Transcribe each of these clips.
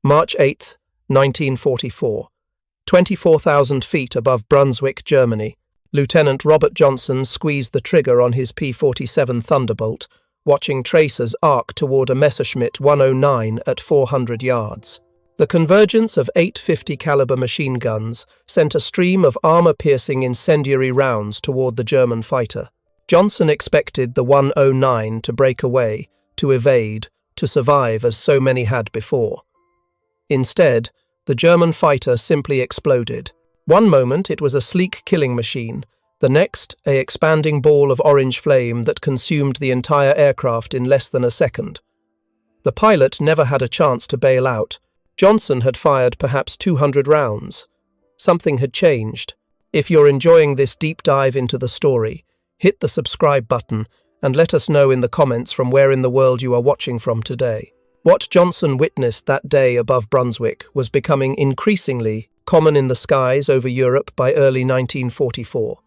March 8, 1944. 24,000 feet above Brunswick, Germany, Lieutenant Robert Johnson squeezed the trigger on his P-47 Thunderbolt, watching tracers arc toward a Messerschmitt 109 at 400 yards. The convergence of 850 caliber machine guns sent a stream of armor-piercing incendiary rounds toward the German fighter. Johnson expected the 109 to break away, to evade, to survive as so many had before. Instead, the German fighter simply exploded. One moment it was a sleek killing machine, the next an expanding ball of orange flame that consumed the entire aircraft in less than a second. The pilot never had a chance to bail out. Johnson had fired perhaps 200 rounds. Something had changed. If you're enjoying this deep dive into the story, hit the subscribe button and let us know in the comments from where in the world you are watching from today. What Johnson witnessed that day above Brunswick was becoming increasingly common in the skies over Europe by early 1944.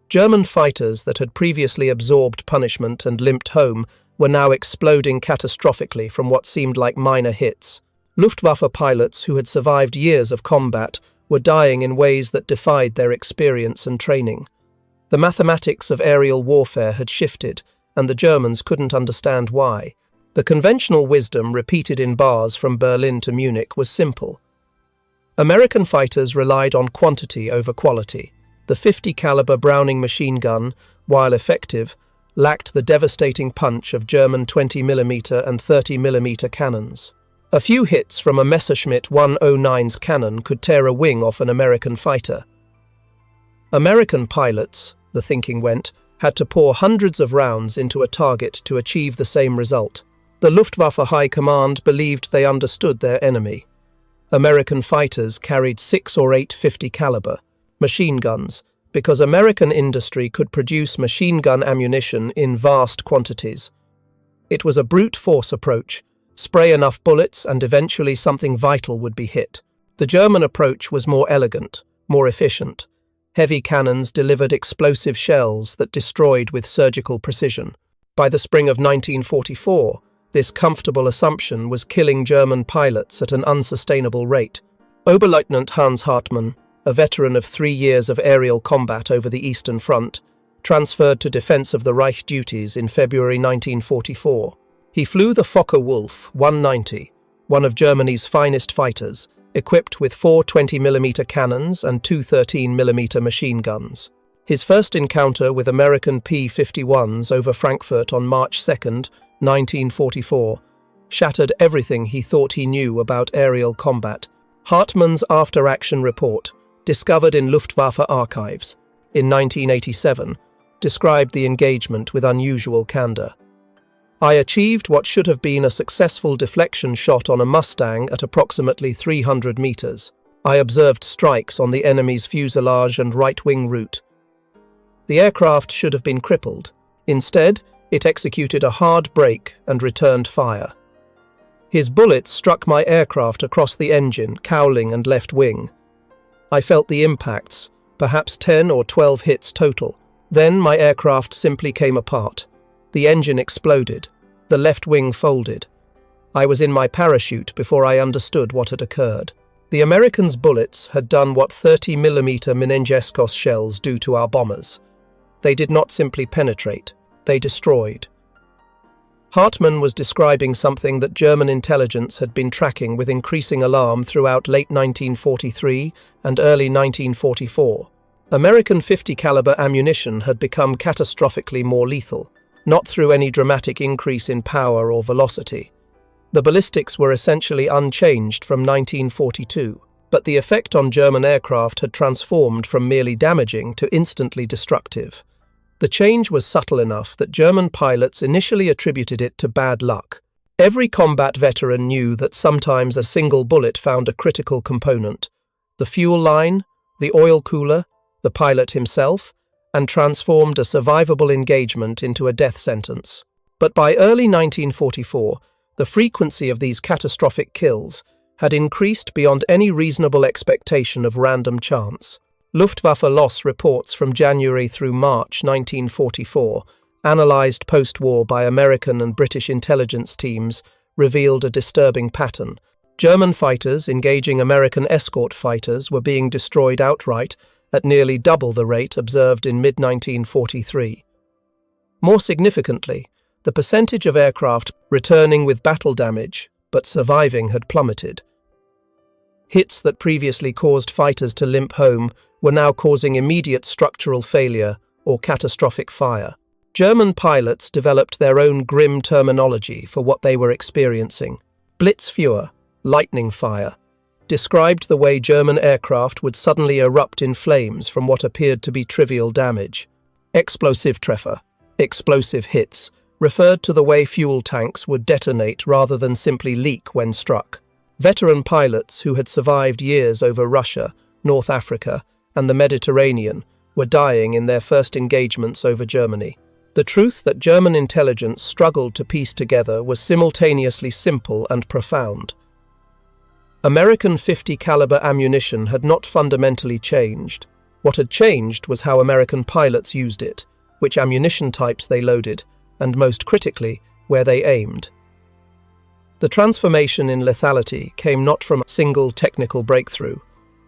German fighters that had previously absorbed punishment and limped home were now exploding catastrophically from what seemed like minor hits. Luftwaffe pilots who had survived years of combat were dying in ways that defied their experience and training. The mathematics of aerial warfare had shifted, and the Germans couldn't understand why. The conventional wisdom repeated in bars from Berlin to Munich was simple. American fighters relied on quantity over quality. The 50 caliber Browning machine gun, while effective, lacked the devastating punch of German 20mm and 30mm cannons. A few hits from a Messerschmitt 109's cannon could tear a wing off an American fighter. American pilots, the thinking went, had to pour hundreds of rounds into a target to achieve the same result. The Luftwaffe High Command believed they understood their enemy. American fighters carried 6 or 8 50 caliber machine guns because American industry could produce machine gun ammunition in vast quantities. It was a brute force approach. Spray enough bullets and eventually something vital would be hit. The German approach was more elegant, more efficient. Heavy cannons delivered explosive shells that destroyed with surgical precision. By the spring of 1944, this comfortable assumption was killing German pilots at an unsustainable rate. Oberleutnant Hans Hartmann, a veteran of 3 years of aerial combat over the Eastern Front, transferred to Defense of the Reich duties in February 1944. He flew the Focke-Wulf 190, one of Germany's finest fighters, equipped with 4 20mm cannons and 2 13mm machine guns. His first encounter with American P-51s over Frankfurt on March 2, 1944, shattered everything he thought he knew about aerial combat. Hartmann's after-action report, discovered in Luftwaffe archives in 1987, described the engagement with unusual candor. I achieved what should have been a successful deflection shot on a Mustang at approximately 300 meters. I observed strikes on the enemy's fuselage and right-wing root. The aircraft should have been crippled. Instead, it executed a hard brake and returned fire. His bullets struck my aircraft across the engine, cowling and left wing. I felt the impacts, perhaps 10 or 12 hits total. Then my aircraft simply came apart. The engine exploded. The left wing folded. I was in my parachute before I understood what had occurred. The Americans' bullets had done what 30mm Menengescos shells do to our bombers. They did not simply penetrate, they destroyed. Hartmann was describing something that German intelligence had been tracking with increasing alarm throughout late 1943 and early 1944. American 50 caliber ammunition had become catastrophically more lethal, not through any dramatic increase in power or velocity. The ballistics were essentially unchanged from 1942, but the effect on German aircraft had transformed from merely damaging to instantly destructive. The change was subtle enough that German pilots initially attributed it to bad luck. Every combat veteran knew that sometimes a single bullet found a critical component: the fuel line, the oil cooler, the pilot himself, and transformed a survivable engagement into a death sentence. But by early 1944, the frequency of these catastrophic kills had increased beyond any reasonable expectation of random chance. Luftwaffe loss reports from January through March 1944, analysed post-war by American and British intelligence teams, revealed a disturbing pattern. German fighters engaging American escort fighters were being destroyed outright at nearly double the rate observed in mid-1943. More significantly, the percentage of aircraft returning with battle damage but surviving had plummeted. Hits that previously caused fighters to limp home were now causing immediate structural failure or catastrophic fire. German pilots developed their own grim terminology for what they were experiencing. Blitzfeuer, lightning fire, described the way German aircraft would suddenly erupt in flames from what appeared to be trivial damage. Explosivtreffer, explosive hits, referred to the way fuel tanks would detonate rather than simply leak when struck. Veteran pilots who had survived years over Russia, North Africa, and the Mediterranean were dying in their first engagements over Germany. The truth that German intelligence struggled to piece together was simultaneously simple and profound. American .50 caliber ammunition had not fundamentally changed. What had changed was how American pilots used it, which ammunition types they loaded, and most critically, where they aimed. The transformation in lethality came not from a single technical breakthrough,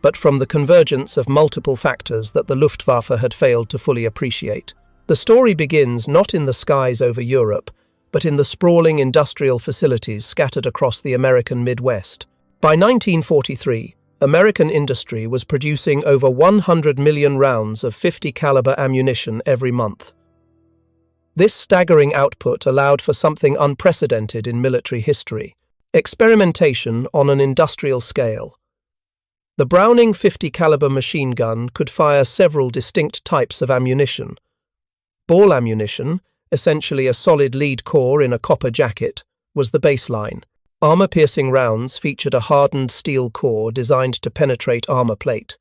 but from the convergence of multiple factors that the Luftwaffe had failed to fully appreciate. The story begins not in the skies over Europe, but in the sprawling industrial facilities scattered across the American Midwest. By 1943, American industry was producing over 100 million rounds of .50 caliber ammunition every month. This staggering output allowed for something unprecedented in military history: experimentation on an industrial scale. The Browning .50 caliber machine gun could fire several distinct types of ammunition. Ball ammunition, essentially a solid lead core in a copper jacket, was the baseline. Armor-piercing rounds featured a hardened steel core designed to penetrate armor plate.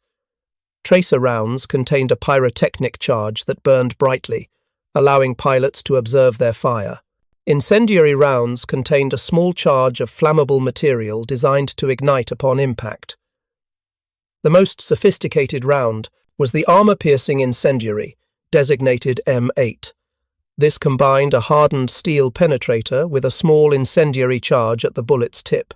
Tracer rounds contained a pyrotechnic charge that burned brightly, allowing pilots to observe their fire. Incendiary rounds contained a small charge of flammable material designed to ignite upon impact. The most sophisticated round was the armor-piercing Incendiary, designated M8. This combined a hardened steel penetrator with a small incendiary charge at the bullet's tip.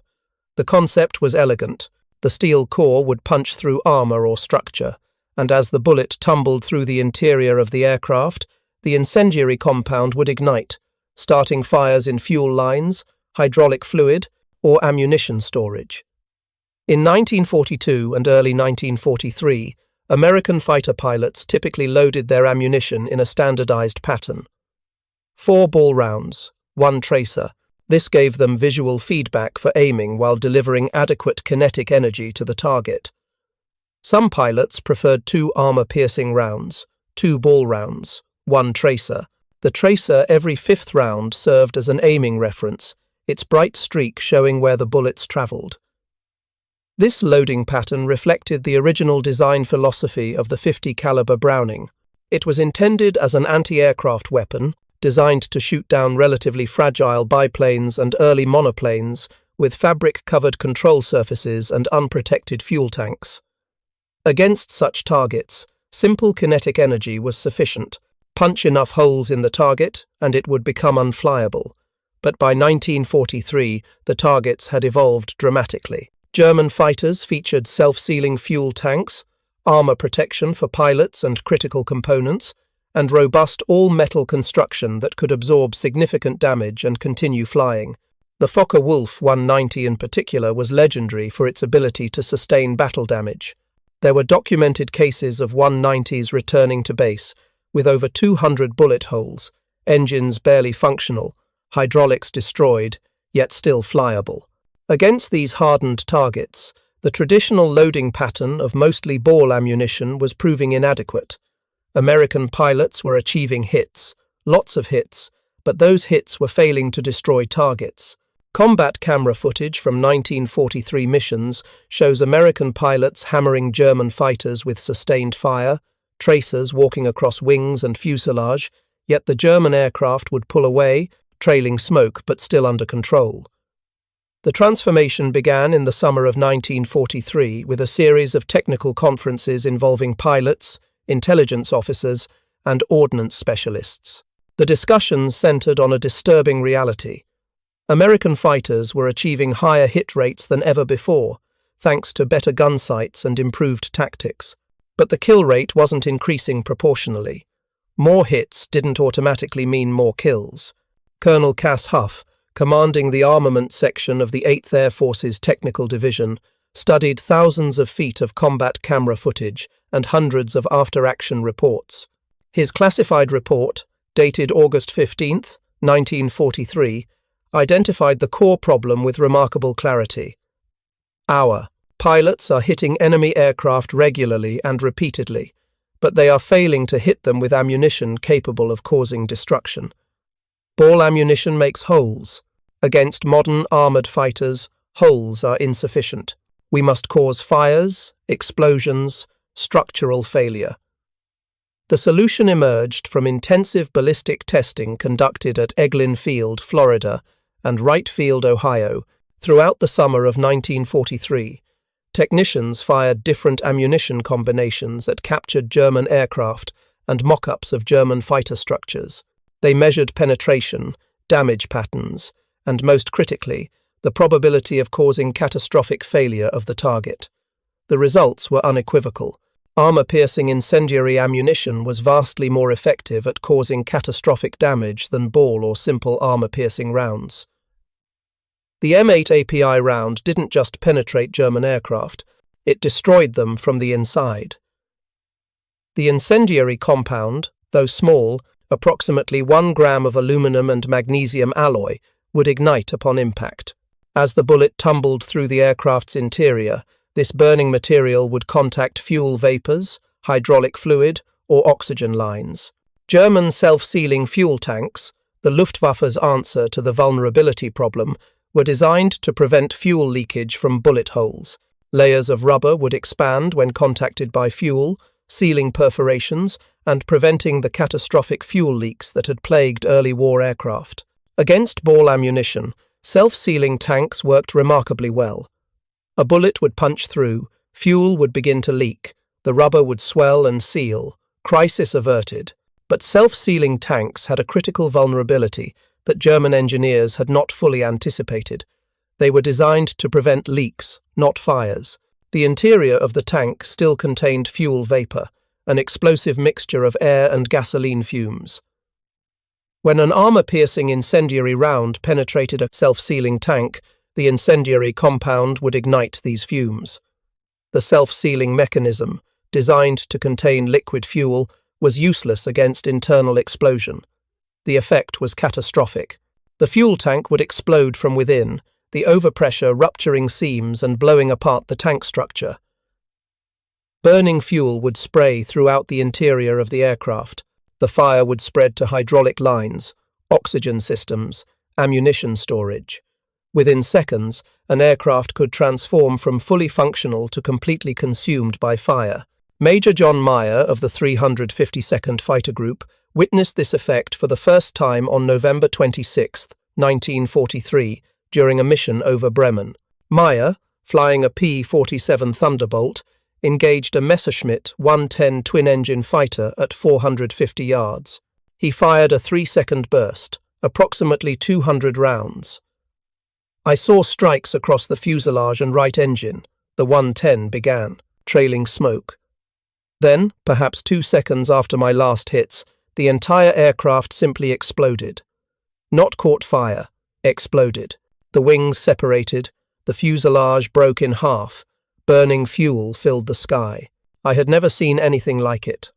The concept was elegant. The steel core would punch through armor or structure, and as the bullet tumbled through the interior of the aircraft, the incendiary compound would ignite, starting fires in fuel lines, hydraulic fluid, or ammunition storage. In 1942 and early 1943, American fighter pilots typically loaded their ammunition in a standardized pattern. 4 ball rounds, 1 tracer. This gave them visual feedback for aiming while delivering adequate kinetic energy to the target. Some pilots preferred 2 armor-piercing rounds, 2 ball rounds, 1 tracer. The tracer every 5th round served as an aiming reference, its bright streak showing where the bullets traveled. This loading pattern reflected the original design philosophy of the .50 caliber Browning. It was intended as an anti-aircraft weapon, designed to shoot down relatively fragile biplanes and early monoplanes with fabric-covered control surfaces and unprotected fuel tanks. Against such targets, simple kinetic energy was sufficient. Punch enough holes in the target, and it would become unflyable. But by 1943, the targets had evolved dramatically. German fighters featured self-sealing fuel tanks, armor protection for pilots and critical components, and robust all-metal construction that could absorb significant damage and continue flying. The Focke-Wulf 190 in particular was legendary for its ability to sustain battle damage. There were documented cases of 190s returning to base, with over 200 bullet holes, engines barely functional, hydraulics destroyed, yet still flyable. Against these hardened targets, the traditional loading pattern of mostly ball ammunition was proving inadequate. American pilots were achieving hits, lots of hits, but those hits were failing to destroy targets. Combat camera footage from 1943 missions shows American pilots hammering German fighters with sustained fire, tracers walking across wings and fuselage, yet the German aircraft would pull away, trailing smoke but still under control. The transformation began in the summer of 1943 with a series of technical conferences involving pilots, intelligence officers, and ordnance specialists. The discussions centered on a disturbing reality. American fighters were achieving higher hit rates than ever before, thanks to better gun sights and improved tactics. But the kill rate wasn't increasing proportionally. More hits didn't automatically mean more kills. Colonel Cass Huff, commanding the armament section of the 8th Air Force's Technical Division, studied thousands of feet of combat camera footage and hundreds of after-action reports. His classified report, dated August 15, 1943, identified the core problem with remarkable clarity. Our pilots are hitting enemy aircraft regularly and repeatedly, but they are failing to hit them with ammunition capable of causing destruction. Ball ammunition makes holes. Against modern armoured fighters, holes are insufficient. We must cause fires, explosions, structural failure. The solution emerged from intensive ballistic testing conducted at Eglin Field, Florida, and Wright Field, Ohio, throughout the summer of 1943. Technicians fired different ammunition combinations at captured German aircraft and mock-ups of German fighter structures. They measured penetration, damage patterns, and most critically, the probability of causing catastrophic failure of the target. The results were unequivocal. Armor-piercing incendiary ammunition was vastly more effective at causing catastrophic damage than ball or simple armor-piercing rounds. The M8 API round didn't just penetrate German aircraft, it destroyed them from the inside. The incendiary compound, though small, approximately 1 gram of aluminum and magnesium alloy, would ignite upon impact. As the bullet tumbled through the aircraft's interior, this burning material would contact fuel vapors, hydraulic fluid, or oxygen lines. German self-sealing fuel tanks, the Luftwaffe's answer to the vulnerability problem, were designed to prevent fuel leakage from bullet holes. Layers of rubber would expand when contacted by fuel, sealing perforations and preventing the catastrophic fuel leaks that had plagued early war aircraft. Against ball ammunition, self-sealing tanks worked remarkably well. A bullet would punch through, fuel would begin to leak, the rubber would swell and seal, crisis averted. But self-sealing tanks had a critical vulnerability that German engineers had not fully anticipated. They were designed to prevent leaks, not fires. The interior of the tank still contained fuel vapor, an explosive mixture of air and gasoline fumes. When an armor-piercing incendiary round penetrated a self-sealing tank, the incendiary compound would ignite these fumes. The self-sealing mechanism, designed to contain liquid fuel, was useless against internal explosion. The effect was catastrophic. The fuel tank would explode from within, the overpressure rupturing seams and blowing apart the tank structure. Burning fuel would spray throughout the interior of the aircraft. The fire would spread to hydraulic lines, oxygen systems, ammunition storage. Within seconds, an aircraft could transform from fully functional to completely consumed by fire. Major John Meyer of the 352nd Fighter Group witnessed this effect for the first time on November 26, 1943, during a mission over Bremen. Meyer, flying a P-47 Thunderbolt, engaged a Messerschmitt 110 twin-engine fighter at 450 yards. He fired a 3-second burst, approximately 200 rounds. I saw strikes across the fuselage and right engine. The 110 began, trailing smoke. Then, perhaps 2 seconds after my last hits, the entire aircraft simply exploded. Not caught fire, exploded. The wings separated, the fuselage broke in half, burning fuel filled the sky. I had never seen anything like it.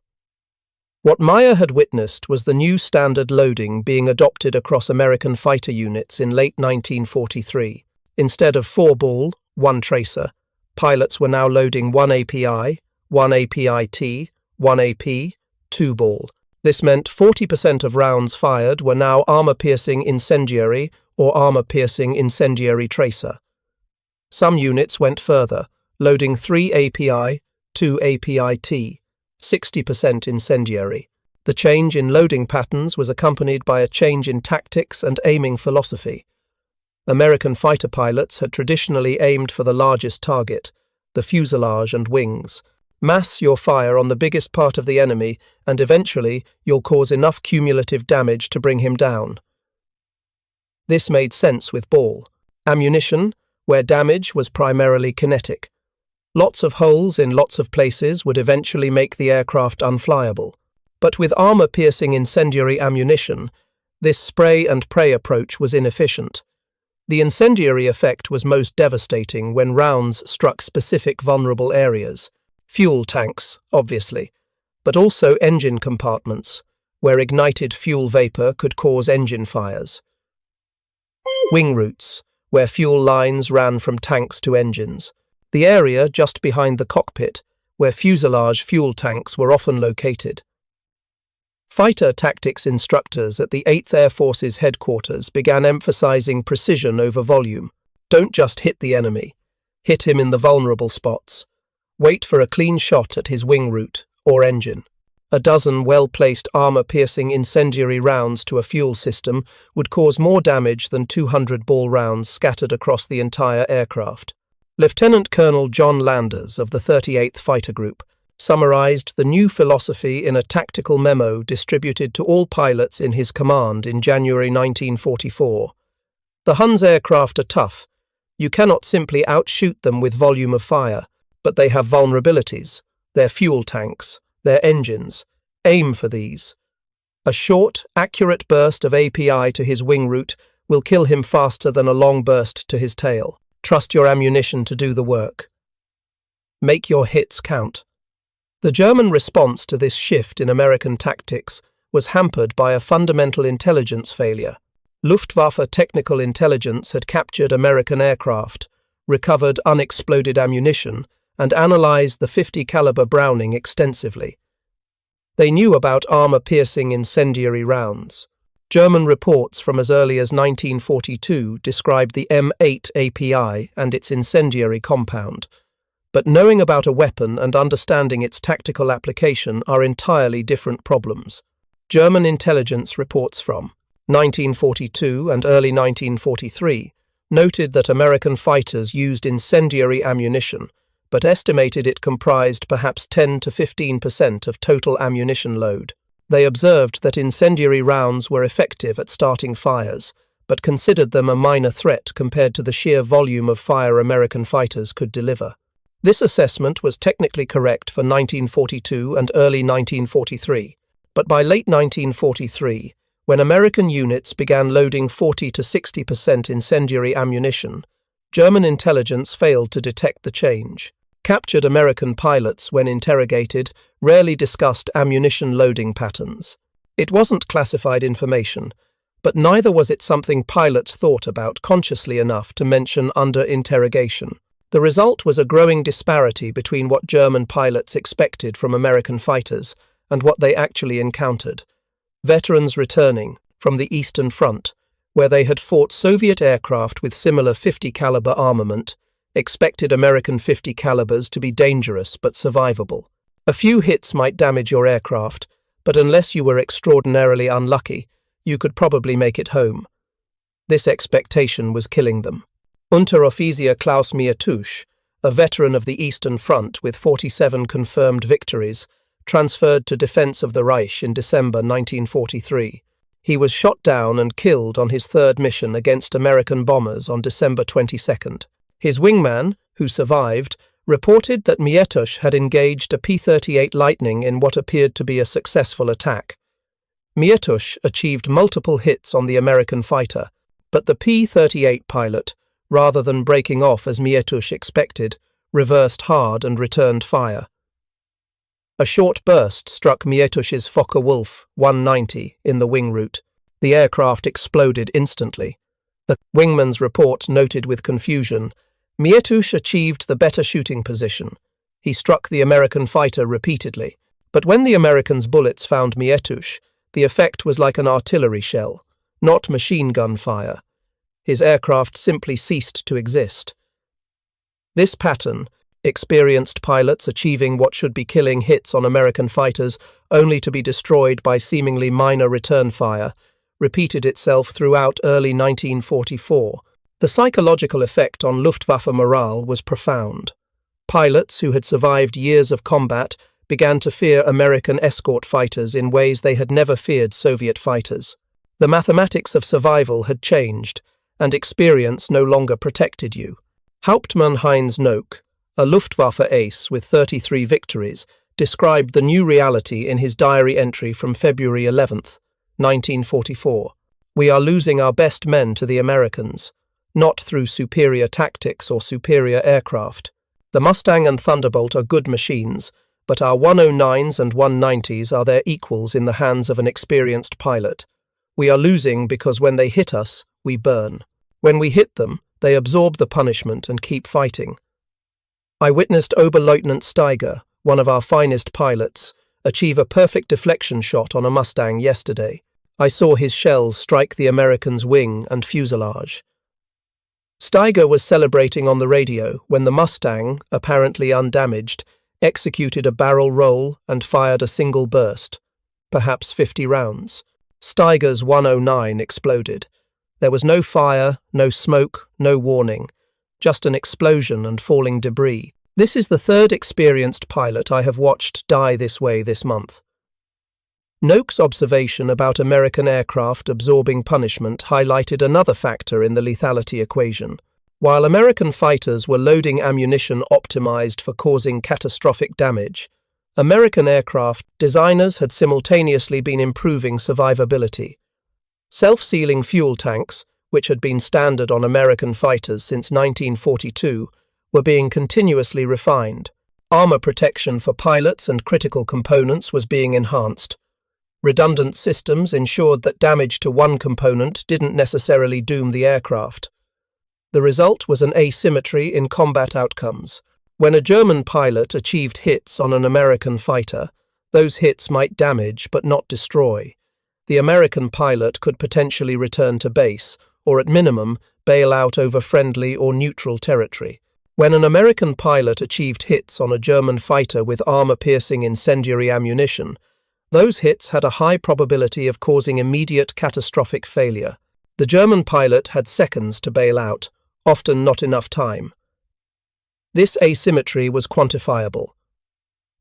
What Meyer had witnessed was the new standard loading being adopted across American fighter units in late 1943. Instead of 4-ball, 1 tracer, pilots were now loading 1 API, 1 APIT, 1 AP, 2-ball. This meant 40% of rounds fired were now armor-piercing incendiary or armor-piercing incendiary tracer. Some units went further, loading 3 API, 2 APIT, 60% incendiary. The change in loading patterns was accompanied by a change in tactics and aiming philosophy. American fighter pilots had traditionally aimed for the largest target, the fuselage and wings. Mass your fire on the biggest part of the enemy, and eventually you'll cause enough cumulative damage to bring him down. This made sense with ball ammunition, where damage was primarily kinetic. Lots of holes in lots of places would eventually make the aircraft unflyable. But with armor-piercing incendiary ammunition, this spray-and-pray approach was inefficient. The incendiary effect was most devastating when rounds struck specific vulnerable areas. Fuel tanks, obviously, but also engine compartments, where ignited fuel vapor could cause engine fires. Wing routes, where fuel lines ran from tanks to engines. The area just behind the cockpit, where fuselage fuel tanks were often located. Fighter tactics instructors at the 8th Air Force's headquarters began emphasizing precision over volume. Don't just hit the enemy. Hit him in the vulnerable spots. Wait for a clean shot at his wing route or engine. A dozen well-placed armor-piercing incendiary rounds to a fuel system would cause more damage than 200 ball rounds scattered across the entire aircraft. Lieutenant Colonel John Landers of the 38th Fighter Group summarized the new philosophy in a tactical memo distributed to all pilots in his command in January 1944. The Hun's aircraft are tough. You cannot simply outshoot them with volume of fire, but they have vulnerabilities, their fuel tanks, their engines. Aim for these. A short, accurate burst of API to his wing route will kill him faster than a long burst to his tail. Trust your ammunition to do the work. Make your hits count. The German response to this shift in American tactics was hampered by a fundamental intelligence failure. Luftwaffe technical intelligence had captured American aircraft, recovered unexploded ammunition, and analyzed the .50 caliber Browning extensively. They knew about armor-piercing incendiary rounds. German reports from as early as 1942 described the M8 API and its incendiary compound. But knowing about a weapon and understanding its tactical application are entirely different problems. German intelligence reports from 1942 and early 1943 noted that American fighters used incendiary ammunition, but estimated it comprised perhaps 10 to 15% of total ammunition load. They observed that incendiary rounds were effective at starting fires, but considered them a minor threat compared to the sheer volume of fire American fighters could deliver. This assessment was technically correct for 1942 and early 1943, but by late 1943, when American units began loading 40 to 60% incendiary ammunition, German intelligence failed to detect the change. Captured American pilots, when interrogated, rarely discussed ammunition loading patterns. It wasn't classified information, but neither was it something pilots thought about consciously enough to mention under interrogation. The result was a growing disparity between what German pilots expected from American fighters and what they actually encountered. Veterans returning from the Eastern Front, where they had fought Soviet aircraft with similar .50 caliber armament, expected American .50 calibers to be dangerous but survivable. A few hits might damage your aircraft, but unless you were extraordinarily unlucky, you could probably make it home. This expectation was killing them. Unteroffizier Klaus Miertusch, a veteran of the Eastern Front with 47 confirmed victories, transferred to defense of the Reich in December 1943. He was shot down and killed on his third mission against American bombers on December 22nd. His wingman, who survived, reported that Miertusch had engaged a P-38 Lightning in what appeared to be a successful attack. Miertusch achieved multiple hits on the American fighter, but the P-38 pilot, rather than breaking off as Miertusch expected, reversed hard and returned fire. A short burst struck Miertusch's Focke-Wulf 190 in the wing route. The aircraft exploded instantly. The wingman's report noted with confusion, Miertusch achieved the better shooting position. He struck the American fighter repeatedly, but when the Americans' bullets found Miertusch, the effect was like an artillery shell, not machine gun fire. His aircraft simply ceased to exist. This pattern, experienced pilots achieving what should be killing hits on American fighters only to be destroyed by seemingly minor return fire, repeated itself throughout early 1944. The psychological effect on Luftwaffe morale was profound. Pilots who had survived years of combat began to fear American escort fighters in ways they had never feared Soviet fighters. The mathematics of survival had changed, and experience no longer protected you. Hauptmann Heinz Nock, a Luftwaffe ace with 33 victories, described the new reality in his diary entry from February 11th, 1944. "We are losing our best men to the Americans, not through superior tactics or superior aircraft. The Mustang and Thunderbolt are good machines, but our 109s and 190s are their equals in the hands of an experienced pilot. We are losing because when they hit us, we burn. When we hit them, they absorb the punishment and keep fighting." I witnessed Oberleutnant Steiger, one of our finest pilots, achieve a perfect deflection shot on a Mustang yesterday. I saw his shells strike the American's wing and fuselage. Steiger was celebrating on the radio when the Mustang, apparently undamaged, executed a barrel roll and fired a single burst, perhaps 50 rounds. Steiger's 109 exploded. There was no fire, no smoke, no warning, just an explosion and falling debris. This is the third experienced pilot I have watched die this way this month. Noak's observation about American aircraft absorbing punishment highlighted another factor in the lethality equation. While American fighters were loading ammunition optimized for causing catastrophic damage, American aircraft designers had simultaneously been improving survivability. Self-sealing fuel tanks, which had been standard on American fighters since 1942, were being continuously refined. Armor protection for pilots and critical components was being enhanced. Redundant systems ensured that damage to one component didn't necessarily doom the aircraft. The result was an asymmetry in combat outcomes. When a German pilot achieved hits on an American fighter, those hits might damage but not destroy. The American pilot could potentially return to base, or at minimum, bail out over friendly or neutral territory. When an American pilot achieved hits on a German fighter with armor-piercing incendiary ammunition, those hits had a high probability of causing immediate catastrophic failure. The German pilot had seconds to bail out, often not enough time. This asymmetry was quantifiable.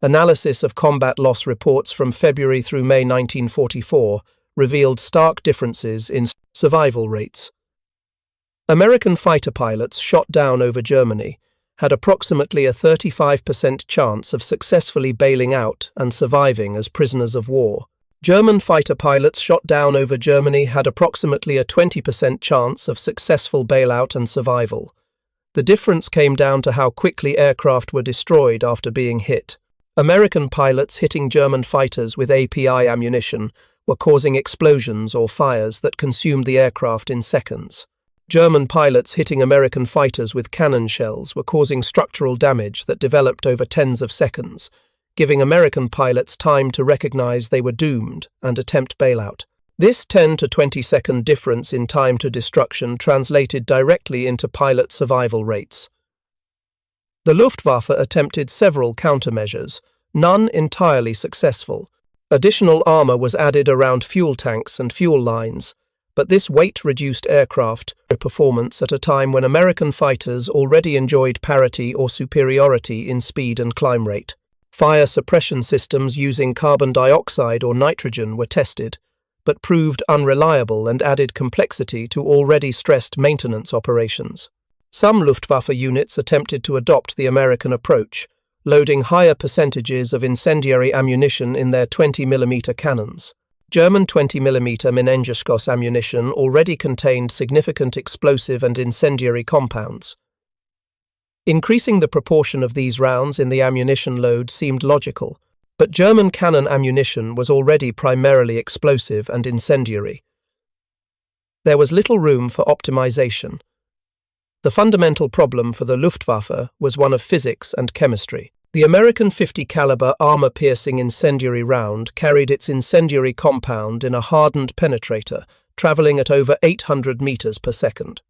Analysis of combat loss reports from February through May 1944 revealed stark differences in survival rates. American fighter pilots shot down over Germany had approximately a 35% chance of successfully bailing out and surviving as prisoners of war. German fighter pilots shot down over Germany had approximately a 20% chance of successful bailout and survival. The difference came down to how quickly aircraft were destroyed after being hit. American pilots hitting German fighters with API ammunition were causing explosions or fires that consumed the aircraft in seconds. German pilots hitting American fighters with cannon shells were causing structural damage that developed over tens of seconds, giving American pilots time to recognize they were doomed and attempt bailout. This 10 to 20-second difference in time to destruction translated directly into pilot survival rates. The Luftwaffe attempted several countermeasures, none entirely successful. Additional armor was added around fuel tanks and fuel lines, but this weight-reduced aircraft performance at a time when American fighters already enjoyed parity or superiority in speed and climb rate. Fire suppression systems using carbon dioxide or nitrogen were tested, but proved unreliable and added complexity to already stressed maintenance operations. Some Luftwaffe units attempted to adopt the American approach, loading higher percentages of incendiary ammunition in their 20mm cannons. German 20mm Menengeschoss ammunition already contained significant explosive and incendiary compounds. Increasing the proportion of these rounds in the ammunition load seemed logical, but German cannon ammunition was already primarily explosive and incendiary. There was little room for optimization. The fundamental problem for the Luftwaffe was one of physics and chemistry. The American .50 caliber armor-piercing incendiary round carried its incendiary compound in a hardened penetrator, traveling at over 800 meters per second.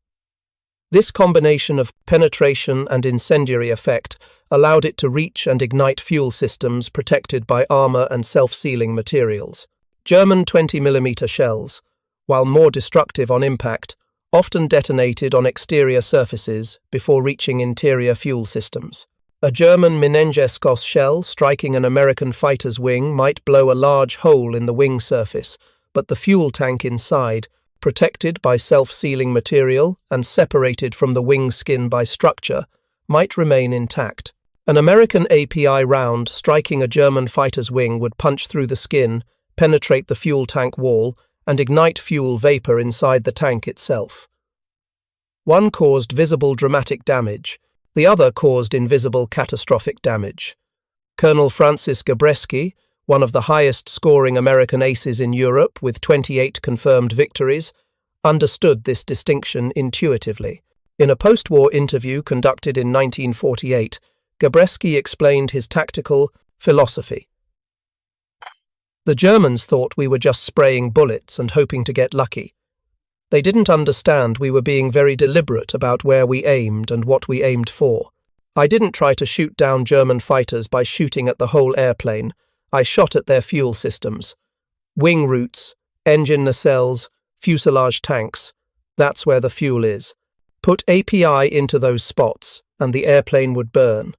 This combination of penetration and incendiary effect allowed it to reach and ignite fuel systems protected by armor and self-sealing materials. German 20mm shells, while more destructive on impact, often detonated on exterior surfaces before reaching interior fuel systems. A German Menengeschoss shell striking an American fighter's wing might blow a large hole in the wing surface, but the fuel tank inside, protected by self-sealing material and separated from the wing skin by structure, might remain intact. An American API round striking a German fighter's wing would punch through the skin, penetrate the fuel tank wall, and ignite fuel vapor inside the tank itself. One caused visible dramatic damage, the other caused invisible catastrophic damage. Colonel Francis Gabreski, one of the highest-scoring American aces in Europe with 28 confirmed victories, understood this distinction intuitively. In a post-war interview conducted in 1948, Gabreski explained his tactical philosophy. The Germans thought we were just spraying bullets and hoping to get lucky. They didn't understand we were being very deliberate about where we aimed and what we aimed for. I didn't try to shoot down German fighters by shooting at the whole airplane. I shot at their fuel systems. Wing roots, engine nacelles, fuselage tanks. That's where the fuel is. Put API into those spots, and the airplane would burn.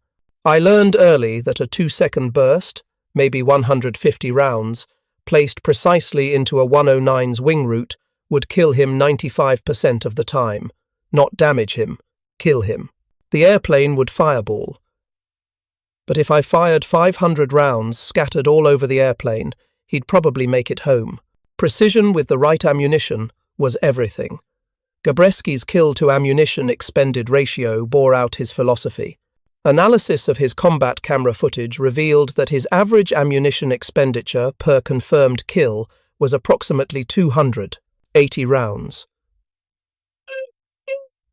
I learned early that a 2-second burst, maybe 150 rounds, placed precisely into a 109's wing root, would kill him 95% of the time. Not damage him, kill him. The airplane would fireball. But if I fired 500 rounds scattered all over the airplane, he'd probably make it home. Precision with the right ammunition was everything. Gabreski's kill-to-ammunition expended ratio bore out his philosophy. Analysis of his combat camera footage revealed that his average ammunition expenditure per confirmed kill was approximately 280 rounds.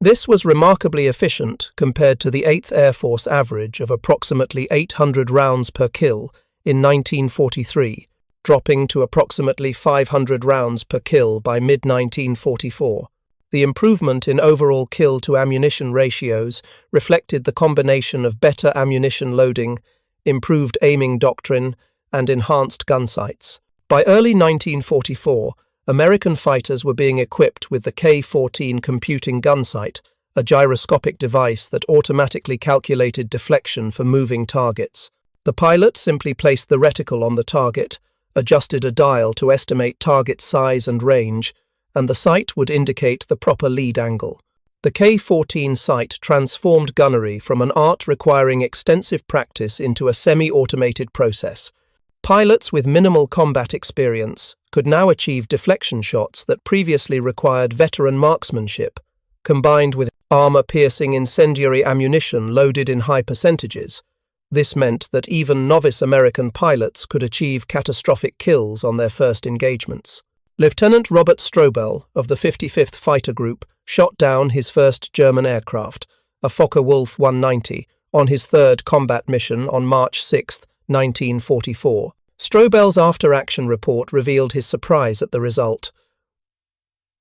This was remarkably efficient compared to the 8th Air Force average of approximately 800 rounds per kill in 1943, dropping to approximately 500 rounds per kill by mid-1944. The improvement in overall kill-to-ammunition ratios reflected the combination of better ammunition loading, improved aiming doctrine, and enhanced gun sights. By early 1944, American fighters were being equipped with the K-14 computing gun sight, a gyroscopic device that automatically calculated deflection for moving targets. The pilot simply placed the reticle on the target, adjusted a dial to estimate target size and range, and the sight would indicate the proper lead angle. The K-14 sight transformed gunnery from an art requiring extensive practice into a semi-automated process. Pilots with minimal combat experience could now achieve deflection shots that previously required veteran marksmanship, combined with armor-piercing incendiary ammunition loaded in high percentages. This meant that even novice American pilots could achieve catastrophic kills on their first engagements. Lieutenant Robert Strobel of the 55th Fighter Group shot down his first German aircraft, a Focke-Wulf 190, on his third combat mission on March 6, 1944. Strobel's after-action report revealed his surprise at the result.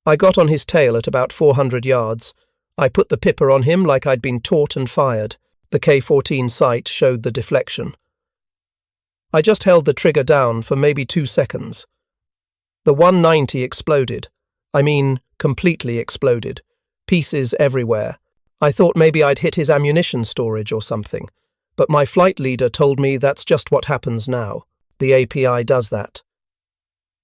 I got on his tail at about 400 yards. I put the pipper on him like I'd been taught and fired. The K-14 sight showed the deflection. I just held the trigger down for maybe 2 seconds. The 190 exploded. I mean, completely exploded. Pieces everywhere. I thought maybe I'd hit his ammunition storage or something. But my flight leader told me that's just what happens now. The API does that.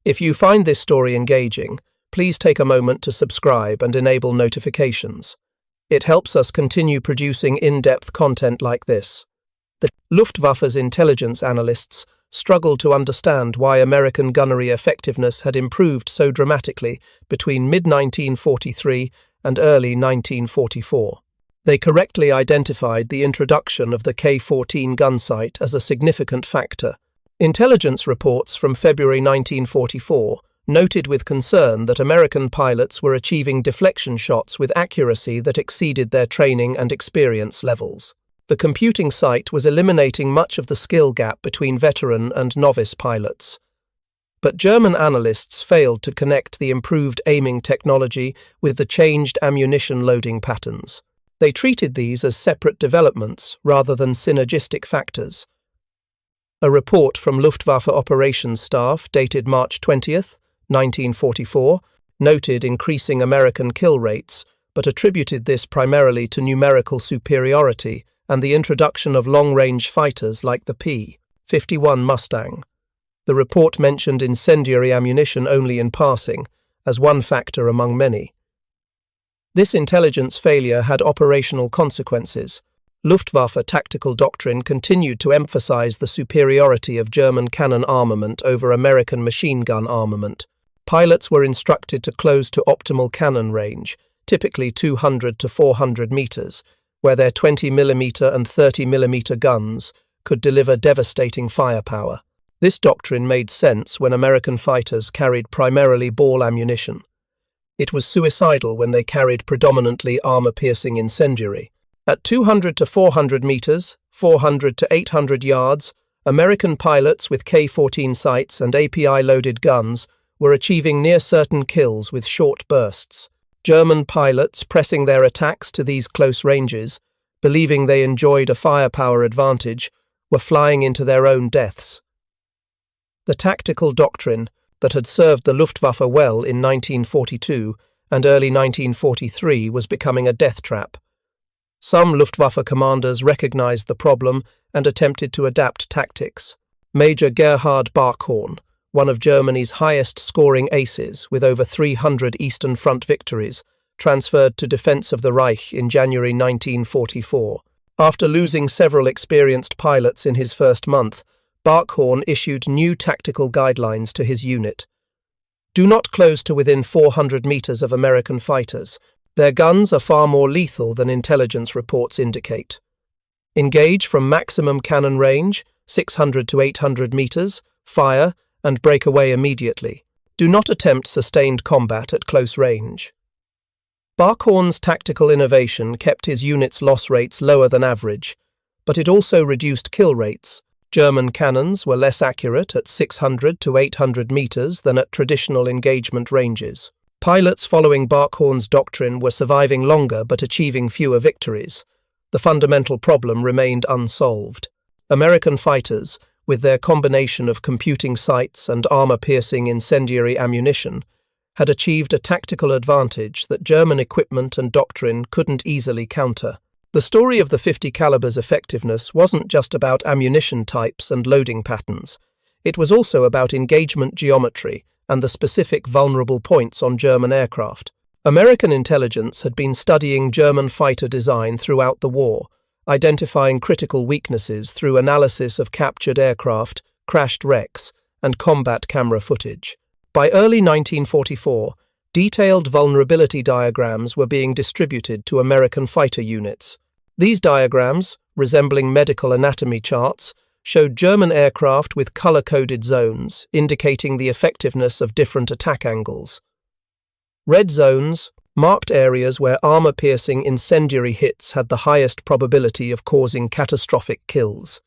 If you find this story engaging, please take a moment to subscribe and enable notifications. It helps us continue producing in-depth content like this. The Luftwaffe's intelligence analysts struggled to understand why American gunnery effectiveness had improved so dramatically between mid-1943 and early 1944. They correctly identified the introduction of the K-14 gun sight as a significant factor. Intelligence reports from February 1944 noted with concern that American pilots were achieving deflection shots with accuracy that exceeded their training and experience levels. The computing sight was eliminating much of the skill gap between veteran and novice pilots. But German analysts failed to connect the improved aiming technology with the changed ammunition loading patterns. They treated these as separate developments rather than synergistic factors. A report from Luftwaffe operations staff dated March 20, 1944, noted increasing American kill rates, but attributed this primarily to numerical superiority and the introduction of long-range fighters like the P-51 Mustang. The report mentioned incendiary ammunition only in passing, as one factor among many. This intelligence failure had operational consequences. Luftwaffe tactical doctrine continued to emphasize the superiority of German cannon armament over American machine gun armament. Pilots were instructed to close to optimal cannon range, typically 200 to 400 meters, where their 20mm and 30mm guns could deliver devastating firepower. This doctrine made sense when American fighters carried primarily ball ammunition. It was suicidal when they carried predominantly armor-piercing incendiary. At 200 to 400 meters, 400 to 800 yards, American pilots with K-14 sights and API-loaded guns were achieving near-certain kills with short bursts. German pilots pressing their attacks to these close ranges, believing they enjoyed a firepower advantage, were flying into their own deaths. The tactical doctrine that had served the Luftwaffe well in 1942 and early 1943 was becoming a death trap. Some Luftwaffe commanders recognized the problem and attempted to adapt tactics. Major Gerhard Barkhorn, one of Germany's highest-scoring aces with over 300 Eastern Front victories, transferred to defense of the Reich in January 1944. After losing several experienced pilots in his first month, Barkhorn issued new tactical guidelines to his unit. Do not close to within 400 meters of American fighters. Their guns are far more lethal than intelligence reports indicate. Engage from maximum cannon range, 600 to 800 meters, fire, and break away immediately. Do not attempt sustained combat at close range. Barkhorn's tactical innovation kept his unit's loss rates lower than average, but it also reduced kill rates. German cannons were less accurate at 600 to 800 meters than at traditional engagement ranges. Pilots following Barkhorn's doctrine were surviving longer but achieving fewer victories. The fundamental problem remained unsolved. American fighters, with their combination of computing sights and armor-piercing incendiary ammunition, had achieved a tactical advantage that German equipment and doctrine couldn't easily counter. The story of the .50 caliber's effectiveness wasn't just about ammunition types and loading patterns. It was also about engagement geometry and the specific vulnerable points on German aircraft. American intelligence had been studying German fighter design throughout the war, identifying critical weaknesses through analysis of captured aircraft, crashed wrecks, and combat camera footage. By early 1944, detailed vulnerability diagrams were being distributed to American fighter units. These diagrams, resembling medical anatomy charts, showed German aircraft with color-coded zones, indicating the effectiveness of different attack angles. Red zones marked areas where armor-piercing incendiary hits had the highest probability of causing catastrophic kills.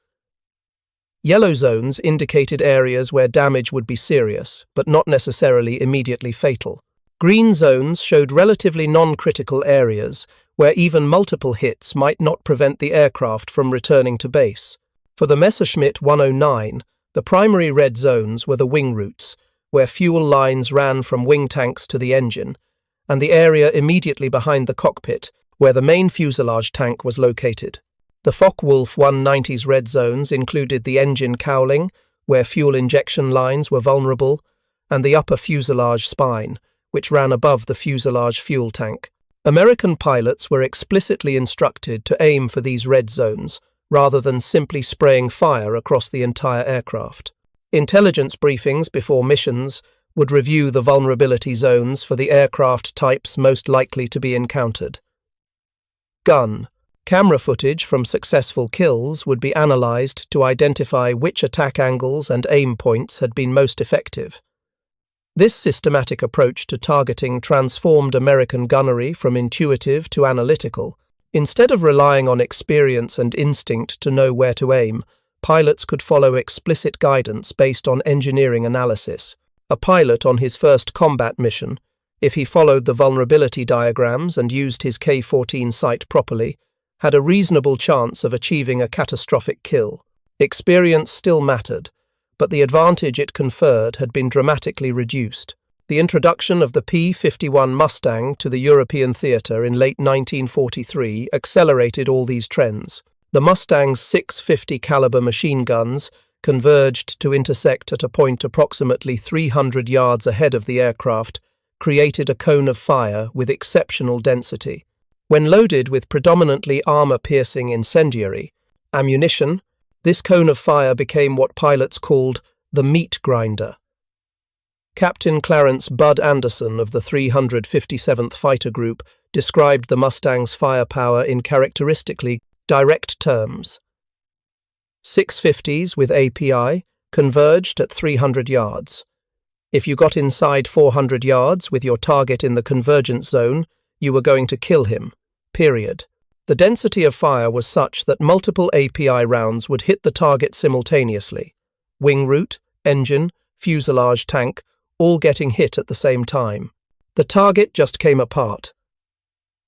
Yellow zones indicated areas where damage would be serious, but not necessarily immediately fatal. Green zones showed relatively non-critical areas, where even multiple hits might not prevent the aircraft from returning to base. For the Messerschmitt 109, the primary red zones were the wing routes, where fuel lines ran from wing tanks to the engine, and the area immediately behind the cockpit, where the main fuselage tank was located. The Focke-Wulf 190's red zones included the engine cowling, where fuel injection lines were vulnerable, and the upper fuselage spine, which ran above the fuselage fuel tank. American pilots were explicitly instructed to aim for these red zones, rather than simply spraying fire across the entire aircraft. Intelligence briefings before missions would review the vulnerability zones for the aircraft types most likely to be encountered. Gun. Camera footage from successful kills would be analyzed to identify which attack angles and aim points had been most effective. This systematic approach to targeting transformed American gunnery from intuitive to analytical. Instead of relying on experience and instinct to know where to aim, pilots could follow explicit guidance based on engineering analysis. A pilot on his first combat mission, if he followed the vulnerability diagrams and used his K-14 sight properly, had a reasonable chance of achieving a catastrophic kill. Experience still mattered, but the advantage it conferred had been dramatically reduced. The introduction of the P-51 Mustang to the European theatre in late 1943 accelerated all these trends. The Mustang's 650 caliber machine guns converged to intersect at a point approximately 300 yards ahead of the aircraft, created a cone of fire with exceptional density. When loaded with predominantly armor-piercing incendiary ammunition, this cone of fire became what pilots called the meat grinder. Captain Clarence "Bud" Anderson of the 357th Fighter Group described the Mustang's firepower in characteristically direct terms. 650s with API converged at 300 yards. If you got inside 400 yards with your target in the convergence zone, you were going to kill him, period. The density of fire was such that multiple API rounds would hit the target simultaneously. Wing root, engine, fuselage, tank, all getting hit at the same time. The target just came apart.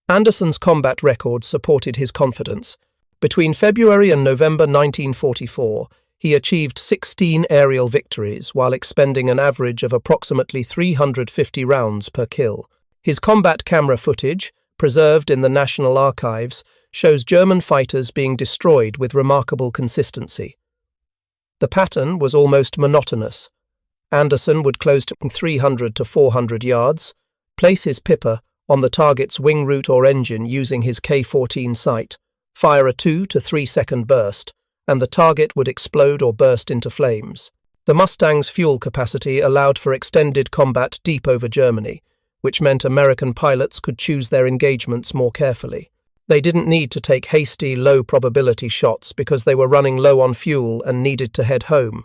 Anderson's combat record supported his confidence. Between February and November 1944, he achieved 16 aerial victories while expending an average of approximately 350 rounds per kill. His combat camera footage, preserved in the National Archives, shows German fighters being destroyed with remarkable consistency. The pattern was almost monotonous. Anderson would close to 300 to 400 yards, place his Pipper on the target's wing root or engine using his K-14 sight, fire a 2 to 3 second burst, and the target would explode or burst into flames. The Mustang's fuel capacity allowed for extended combat deep over Germany, which meant American pilots could choose their engagements more carefully. They didn't need to take hasty, low-probability shots because they were running low on fuel and needed to head home.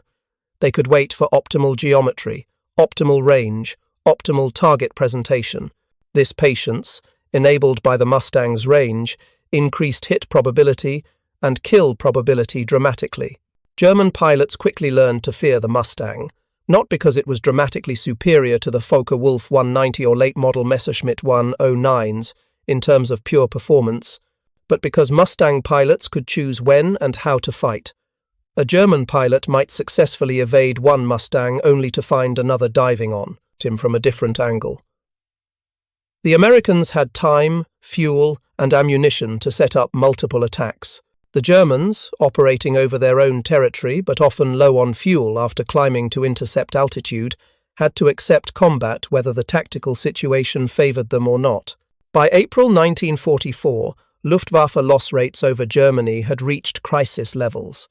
They could wait for optimal geometry, optimal range, optimal target presentation. This patience, enabled by the Mustang's range, increased hit probability and kill probability dramatically. German pilots quickly learned to fear the Mustang, not because it was dramatically superior to the Focke-Wulf 190 or late-model Messerschmitt 109s in terms of pure performance, but because Mustang pilots could choose when and how to fight. A German pilot might successfully evade one Mustang only to find another diving on him from a different angle. The Americans had time, fuel, and ammunition to set up multiple attacks. The Germans, operating over their own territory but often low on fuel after climbing to intercept altitude, had to accept combat whether the tactical situation favored them or not. By April 1944, Luftwaffe loss rates over Germany had reached crisis levels.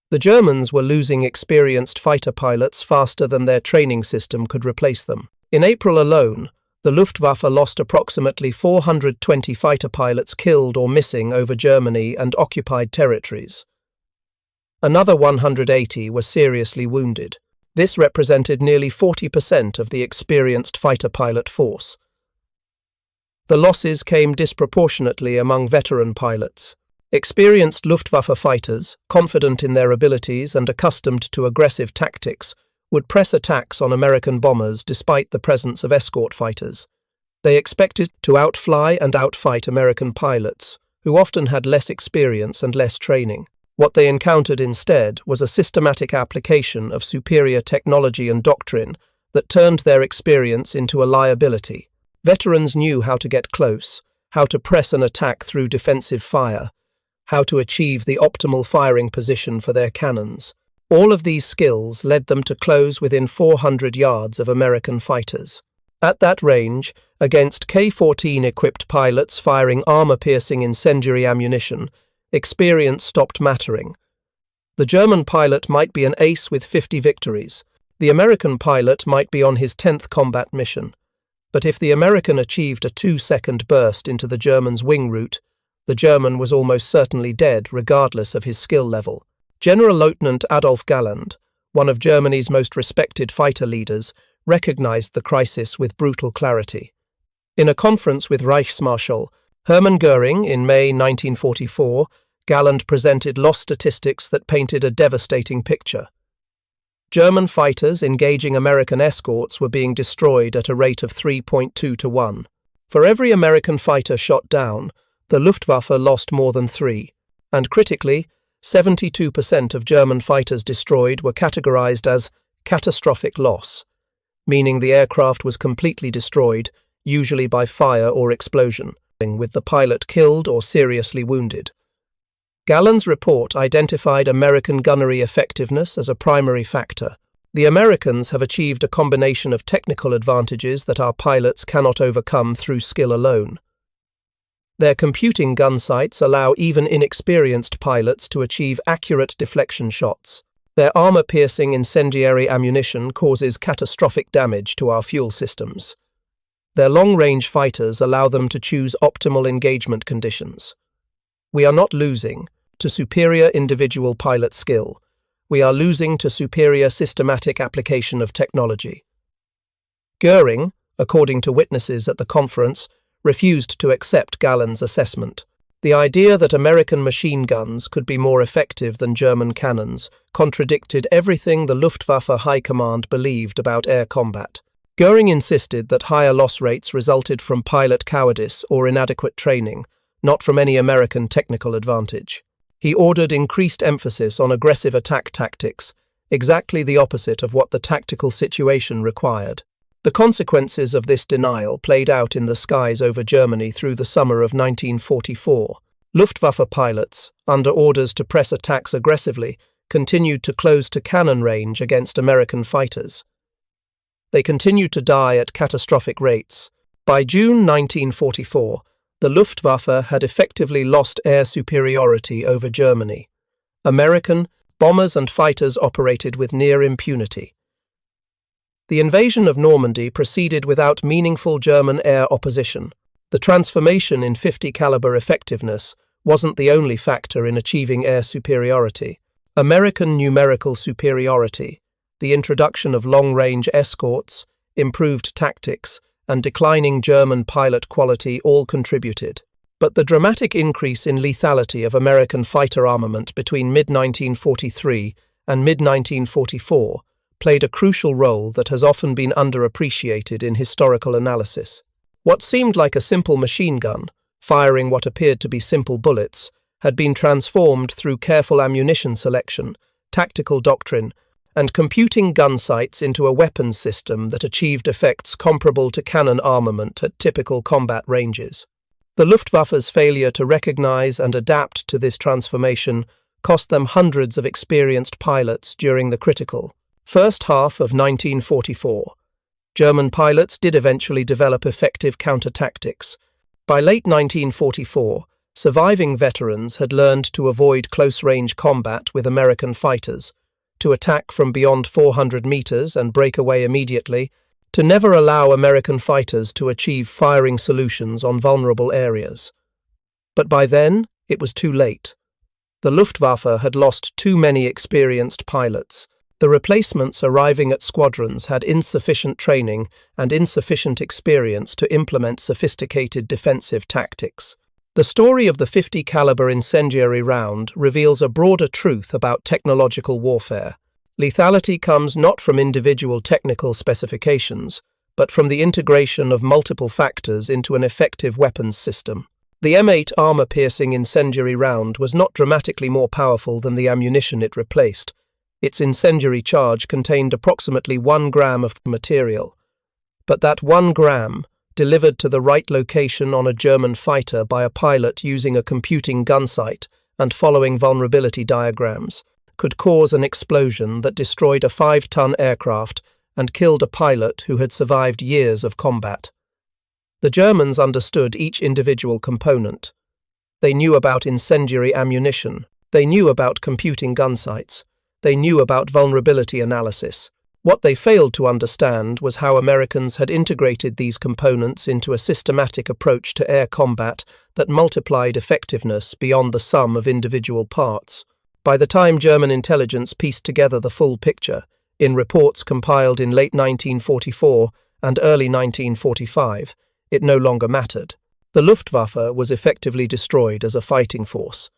The Germans were losing experienced fighter pilots faster than their training system could replace them. In April alone, the Luftwaffe lost approximately 420 fighter pilots killed or missing over Germany and occupied territories. Another 180 were seriously wounded. This represented nearly 40% of the experienced fighter pilot force. The losses came disproportionately among veteran pilots. Experienced Luftwaffe fighters, confident in their abilities and accustomed to aggressive tactics, would press attacks on American bombers despite the presence of escort fighters. They expected to outfly and outfight American pilots, who often had less experience and less training. What they encountered instead was a systematic application of superior technology and doctrine that turned their experience into a liability. Veterans knew how to get close, how to press an attack through defensive fire, how to achieve the optimal firing position for their cannons. All of these skills led them to close within 400 yards of American fighters. At that range, against K-14-equipped pilots firing armor-piercing incendiary ammunition, experience stopped mattering. The German pilot might be an ace with 50 victories. The American pilot might be on his 10th combat mission. But if the American achieved a 2-second burst into the German's wing root, the German was almost certainly dead regardless of his skill level. General Lieutenant Adolf Galland, one of Germany's most respected fighter leaders, recognized the crisis with brutal clarity. In a conference with Reichsmarschall Hermann Göring in May 1944, Galland presented loss statistics that painted a devastating picture. German fighters engaging American escorts were being destroyed at a rate of 3.2 to 1. For every American fighter shot down, the Luftwaffe lost more than 3, and critically, 72% of German fighters destroyed were categorized as catastrophic loss, meaning the aircraft was completely destroyed, usually by fire or explosion, with the pilot killed or seriously wounded. Gallen's report identified American gunnery effectiveness as a primary factor. The Americans have achieved a combination of technical advantages that our pilots cannot overcome through skill alone. Their computing gun sights allow even inexperienced pilots to achieve accurate deflection shots. Their armor-piercing incendiary ammunition causes catastrophic damage to our fuel systems. Their long-range fighters allow them to choose optimal engagement conditions. We are not losing to superior individual pilot skill. We are losing to superior systematic application of technology. Goering, according to witnesses at the conference, refused to accept Gallen's assessment. The idea that American machine guns could be more effective than German cannons contradicted everything the Luftwaffe High Command believed about air combat. Goering insisted that higher loss rates resulted from pilot cowardice or inadequate training, not from any American technical advantage. He ordered increased emphasis on aggressive attack tactics, exactly the opposite of what the tactical situation required. The consequences of this denial played out in the skies over Germany through the summer of 1944. Luftwaffe pilots, under orders to press attacks aggressively, continued to close to cannon range against American fighters. They continued to die at catastrophic rates. By June 1944, the Luftwaffe had effectively lost air superiority over Germany. American bombers and fighters operated with near impunity. The invasion of Normandy proceeded without meaningful German air opposition. The transformation in 50 caliber effectiveness wasn't the only factor in achieving air superiority. American numerical superiority, the introduction of long-range escorts, improved tactics, and declining German pilot quality all contributed. But the dramatic increase in lethality of American fighter armament between mid-1943 and mid-1944 played a crucial role that has often been underappreciated in historical analysis. What seemed like a simple machine gun, firing what appeared to be simple bullets, had been transformed through careful ammunition selection, tactical doctrine, and computing gun sights into a weapons system that achieved effects comparable to cannon armament at typical combat ranges. The Luftwaffe's failure to recognize and adapt to this transformation cost them hundreds of experienced pilots during the critical first half of 1944. German pilots did eventually develop effective counter-tactics. By late 1944, surviving veterans had learned to avoid close-range combat with American fighters, to attack from beyond 400 meters and break away immediately, to never allow American fighters to achieve firing solutions on vulnerable areas. But by then, it was too late. The Luftwaffe had lost too many experienced pilots. The replacements arriving at squadrons had insufficient training and insufficient experience to implement sophisticated defensive tactics. The story of the 50 caliber incendiary round reveals a broader truth about technological warfare. Lethality comes not from individual technical specifications, but from the integration of multiple factors into an effective weapons system. The M8 armor-piercing incendiary round was not dramatically more powerful than the ammunition it replaced. Its incendiary charge contained approximately 1 gram of material. But that 1 gram, delivered to the right location on a German fighter by a pilot using a computing gun sight and following vulnerability diagrams, could cause an explosion that destroyed a 5-ton aircraft and killed a pilot who had survived years of combat. The Germans understood each individual component. They knew about incendiary ammunition. They knew about computing gun sights. They knew about vulnerability analysis. What they failed to understand was how Americans had integrated these components into a systematic approach to air combat that multiplied effectiveness beyond the sum of individual parts. By the time German intelligence pieced together the full picture, in reports compiled in late 1944 and early 1945, it no longer mattered. The Luftwaffe was effectively destroyed as a fighting force.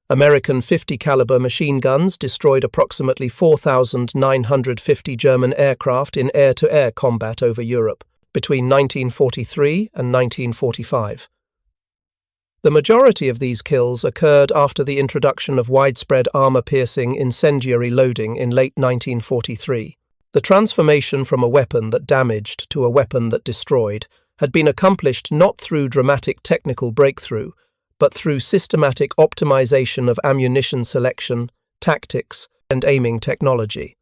American 50 caliber machine guns destroyed approximately 4,950 German aircraft in air-to-air combat over Europe between 1943 and 1945. The majority of these kills occurred after the introduction of widespread armor-piercing incendiary loading in late 1943. The transformation from a weapon that damaged to a weapon that destroyed had been accomplished not through dramatic technical breakthrough, but through systematic optimization of ammunition selection, tactics, and aiming technology.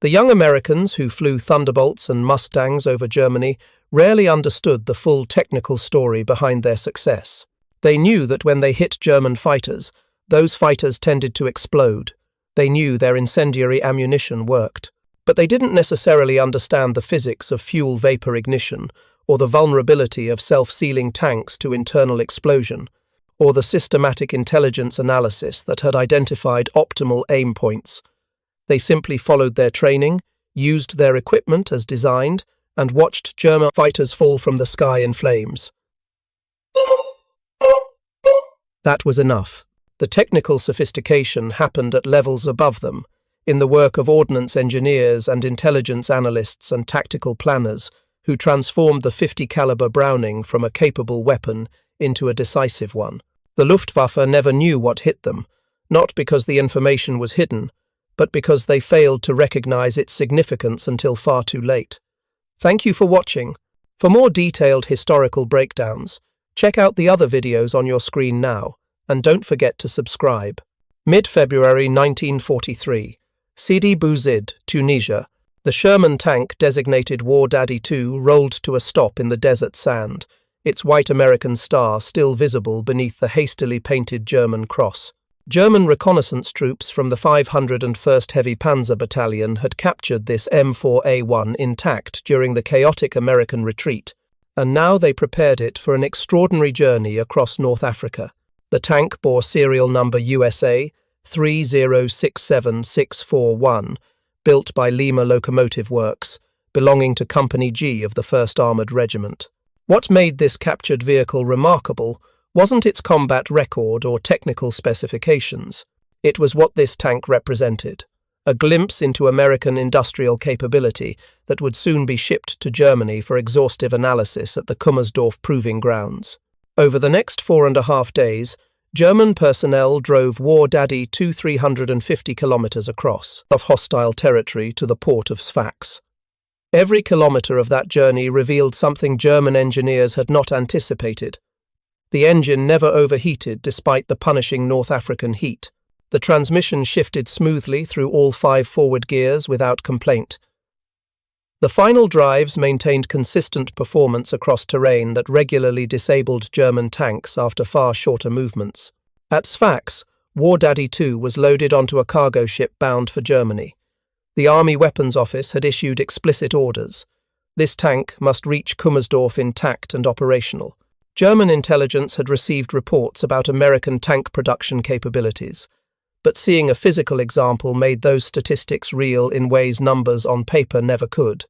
The young Americans who flew Thunderbolts and Mustangs over Germany rarely understood the full technical story behind their success. They knew that when they hit German fighters, those fighters tended to explode. They knew their incendiary ammunition worked. But they didn't necessarily understand the physics of fuel vapor ignition, or the vulnerability of self-sealing tanks to internal explosion, or the systematic intelligence analysis that had identified optimal aim points. They simply followed their training, used their equipment as designed, and watched German fighters fall from the sky in flames. That was enough. The technical sophistication happened at levels above them, in the work of ordnance engineers and intelligence analysts and tactical planners who transformed the 50 caliber Browning from a capable weapon into a decisive one. The Luftwaffe never knew what hit them, not because the information was hidden, but because they failed to recognize its significance until far too late. Thank you for watching. For more detailed historical breakdowns, check out the other videos on your screen now, and don't forget to subscribe. Mid-February 1943, Sidi Bouzid, Tunisia, the Sherman tank designated War Daddy II rolled to a stop in the desert sand, its white American star still visible beneath the hastily painted German cross. German reconnaissance troops from the 501st Heavy Panzer Battalion had captured this M4A1 intact during the chaotic American retreat, and now they prepared it for an extraordinary journey across North Africa. The tank bore serial number USA 3067641, built by Lima Locomotive Works, belonging to Company G of the 1st Armoured Regiment. What made this captured vehicle remarkable wasn't its combat record or technical specifications. It was what this tank represented, a glimpse into American industrial capability that would soon be shipped to Germany for exhaustive analysis at the Kummersdorf proving grounds. Over the next 4.5 days, German personnel drove War Daddy II 350 kilometers across of hostile territory to the port of Sfax. Every kilometer of that journey revealed something German engineers had not anticipated. The engine never overheated despite the punishing North African heat. The transmission shifted smoothly through all 5 forward gears without complaint. The final drives maintained consistent performance across terrain that regularly disabled German tanks after far shorter movements. At Sfax, War Daddy II was loaded onto a cargo ship bound for Germany. The Army Weapons Office had issued explicit orders. This tank must reach Kummersdorf intact and operational. German intelligence had received reports about American tank production capabilities, but seeing a physical example made those statistics real in ways numbers on paper never could.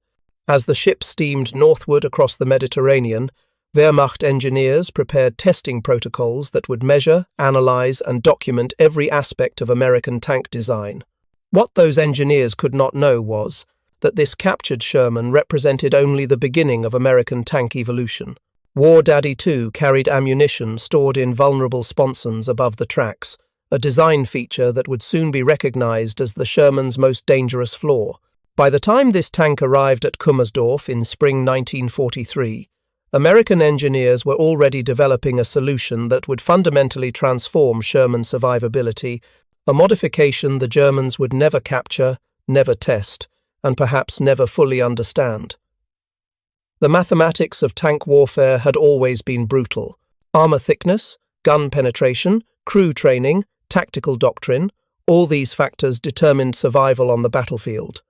As the ship steamed northward across the Mediterranean, Wehrmacht engineers prepared testing protocols that would measure, analyze, and document every aspect of American tank design. What those engineers could not know was that this captured Sherman represented only the beginning of American tank evolution. War Daddy II carried ammunition stored in vulnerable sponsons above the tracks, a design feature that would soon be recognized as the Sherman's most dangerous flaw. By the time this tank arrived at Kummersdorf in spring 1943, American engineers were already developing a solution that would fundamentally transform Sherman survivability, a modification the Germans would never capture, never test, and perhaps never fully understand. The mathematics of tank warfare had always been brutal. Armor thickness, gun penetration, crew training, tactical doctrine, all these factors determined survival on the battlefield.